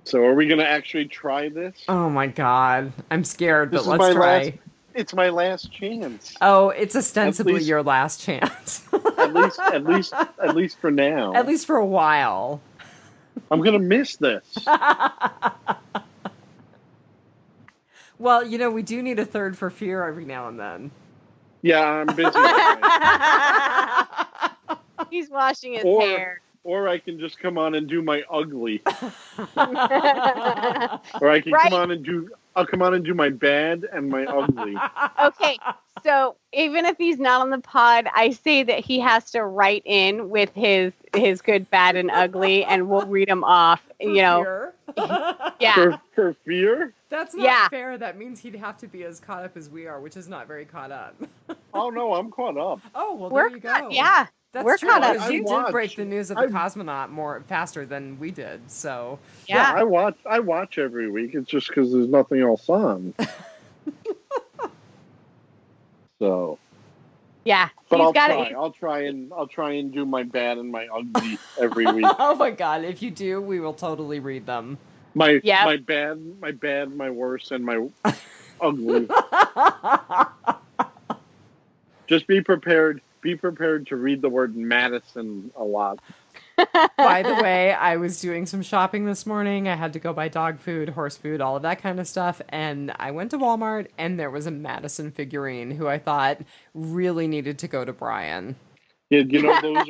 Speaker 3: So are we going to actually try this?
Speaker 1: Oh, my God. I'm scared, but let's try.
Speaker 3: It's my last chance.
Speaker 1: Oh, it's ostensibly your last chance.
Speaker 3: at least for now.
Speaker 1: At least for a while.
Speaker 3: I'm going to miss this.
Speaker 1: Well, we do need a third for fear every now and then.
Speaker 3: Yeah, I'm busy.
Speaker 2: He's washing his hair.
Speaker 3: Or I can just come on and do my ugly. Or I can I'll come on and do my bad and my ugly.
Speaker 2: Okay, so even if he's not on the pod, I say that he has to write in with his good, bad, and ugly, and we'll read them off.
Speaker 1: Fear?
Speaker 2: Yeah.
Speaker 3: For fear?
Speaker 1: That's not fair. That means he'd have to be as caught up as we are, which is not very caught up.
Speaker 3: Oh, no, I'm caught up.
Speaker 1: Oh, well, there you go.
Speaker 2: Yeah.
Speaker 1: That's true.
Speaker 2: Caught up.
Speaker 1: You did break the news of the cosmonaut faster than we did, so...
Speaker 3: Yeah, I watch every week. It's just because there's nothing else on. So...
Speaker 2: Yeah,
Speaker 3: but I'll try and do my bad and my ugly every week.
Speaker 1: Oh my God! If you do, we will totally read them.
Speaker 3: My bad, my worst, and my ugly. Just be prepared. Be prepared to read the word Madison a lot.
Speaker 1: By the way, I was doing some shopping this morning. I had to go buy dog food, horse food, all of that kind of stuff. And I went to Walmart, and there was a Madison figurine who I thought really needed to go to Brian.
Speaker 3: Yeah, those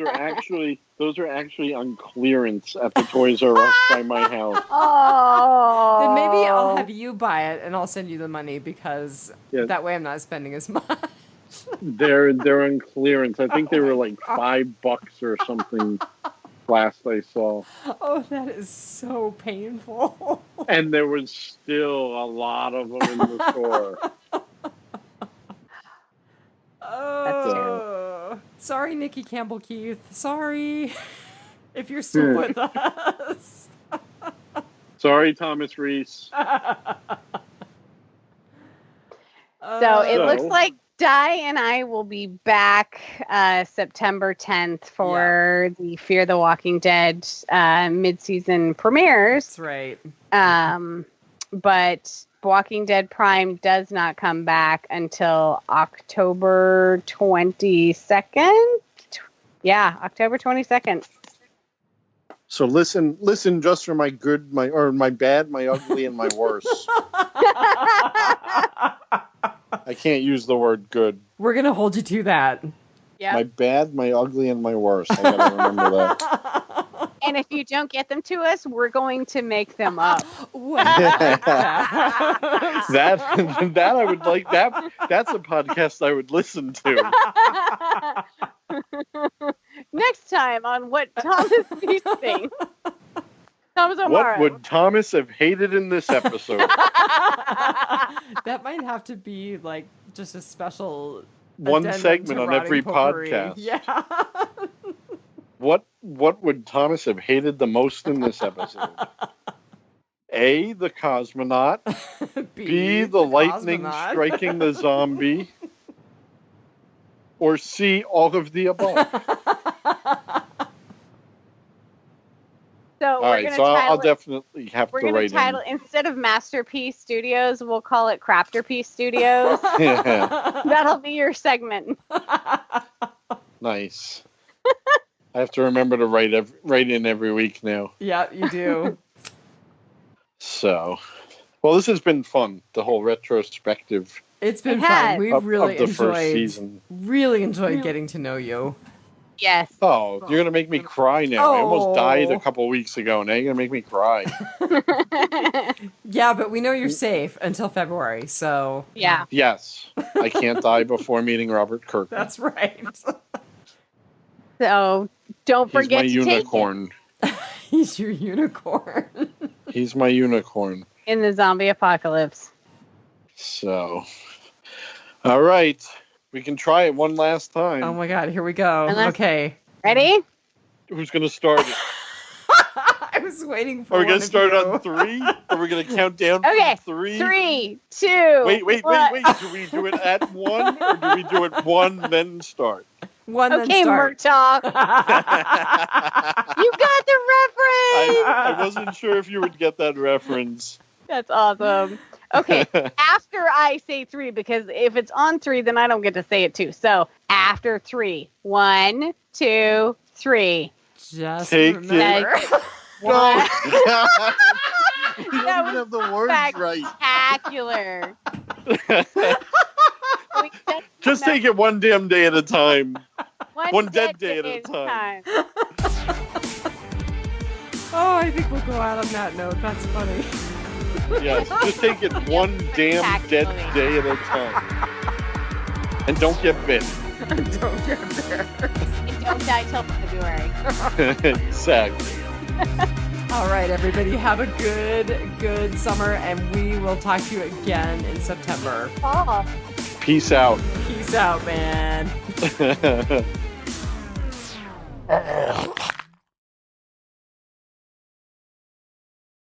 Speaker 3: are actually on clearance at the Toys R Us by my house.
Speaker 2: Oh.
Speaker 1: Then maybe I'll have you buy it, and I'll send you the money because that way I'm not spending as much.
Speaker 3: They're on clearance. I think they were like $5 or something. Last I saw.
Speaker 1: Oh, that is so painful.
Speaker 3: And there was still a lot of them in the store.
Speaker 1: Oh, sorry, Nikki Campbell Keith. Sorry if you're still with us.
Speaker 3: Sorry, Thomas Reese.
Speaker 2: So it looks like Di and I will be back September 10th for the Fear the Walking Dead mid-season premieres.
Speaker 1: That's right.
Speaker 2: But Walking Dead Prime does not come back until October 22nd. Yeah, October 22nd.
Speaker 3: So listen just for my good, my bad, my ugly, and my worse. I can't use the word good.
Speaker 1: We're going to hold you to that.
Speaker 2: Yeah.
Speaker 3: My bad, my ugly, and my worse. I got to remember that.
Speaker 2: And if you don't get them to us, we're going to make them up.
Speaker 1: Ooh, Oh, I like that.
Speaker 3: that I would like. That's a podcast I would listen to.
Speaker 2: Next time on What Thomas Beast Thinks. Thomas O'Mara.
Speaker 3: What would Thomas have hated in this episode?
Speaker 1: That might have to be like just a special
Speaker 3: one
Speaker 1: addendum
Speaker 3: segment
Speaker 1: to
Speaker 3: on
Speaker 1: Rotting
Speaker 3: every
Speaker 1: Potpourri.
Speaker 3: podcast.
Speaker 1: Yeah.
Speaker 3: What would Thomas have hated the most in this episode? A, the cosmonaut. B, the lightning
Speaker 1: cosmonaut.
Speaker 3: striking the zombie. Or C, all of the above.
Speaker 2: So
Speaker 3: All right, so I'll definitely have to
Speaker 2: we're going
Speaker 3: write
Speaker 2: to title, instead of Masterpiece Studios, we'll call it Crafterpiece Studios.
Speaker 3: in.
Speaker 2: That'll be your segment.
Speaker 3: Nice. I have to remember to write in every week now.
Speaker 1: Yeah, you do.
Speaker 3: So, well, this has been fun. The whole retrospective
Speaker 1: It's been
Speaker 2: It
Speaker 1: fun.
Speaker 2: has.
Speaker 1: We've really
Speaker 3: of the first
Speaker 1: enjoyed
Speaker 3: season.
Speaker 1: getting to know you.
Speaker 2: Yes.
Speaker 3: Oh, you're gonna make me cry now. I almost died
Speaker 1: Oh.
Speaker 3: a couple weeks ago. Now you're gonna make me cry.
Speaker 1: Yeah, but we know you're safe until February, so
Speaker 2: Yeah.
Speaker 3: Yes, I can't die before meeting Robert Kirkman.
Speaker 1: that's right.
Speaker 2: So don't
Speaker 3: He's my
Speaker 2: forget to
Speaker 3: unicorn.
Speaker 1: He's your unicorn.
Speaker 3: He's my unicorn.
Speaker 2: take it in the zombie apocalypse.
Speaker 3: So, all right, we can try it one last time.
Speaker 1: Oh my god, here we go. Okay.
Speaker 2: Ready?
Speaker 3: Who's gonna start it?
Speaker 1: I was waiting for
Speaker 3: Are we
Speaker 1: one
Speaker 3: gonna
Speaker 1: of
Speaker 3: start
Speaker 1: you.
Speaker 3: on 3? Are we gonna count down
Speaker 2: Okay.
Speaker 3: from 3?
Speaker 2: 3, 2.
Speaker 3: Wait.
Speaker 2: one.
Speaker 3: Do we do it at 1 or do we do it 1 then start?
Speaker 1: One
Speaker 2: Okay,
Speaker 1: then
Speaker 2: Murtaugh.
Speaker 1: start.
Speaker 2: You got the reference.
Speaker 3: I wasn't sure if you would get that reference.
Speaker 2: That's awesome. Okay, after I say 3, because if it's on 3, then I don't get to say it too. So after 3, 1, 2, 3.
Speaker 1: Just
Speaker 3: Take
Speaker 1: remember.
Speaker 2: One.
Speaker 3: You don't
Speaker 2: That
Speaker 3: even have the words right.
Speaker 2: Spectacular.
Speaker 3: Just take it one damn day at a time. one dead day at a
Speaker 2: time.
Speaker 1: Oh, I think we'll go out on that note. That's funny.
Speaker 3: Yes, just take it one damn dead day at a time. And don't get bit.
Speaker 1: Don't get there.
Speaker 2: And don't die till February.
Speaker 3: Exactly.
Speaker 1: All right, everybody, have a good summer, and we will talk to you again in September.
Speaker 2: Oh.
Speaker 3: Peace out.
Speaker 1: Peace out, man.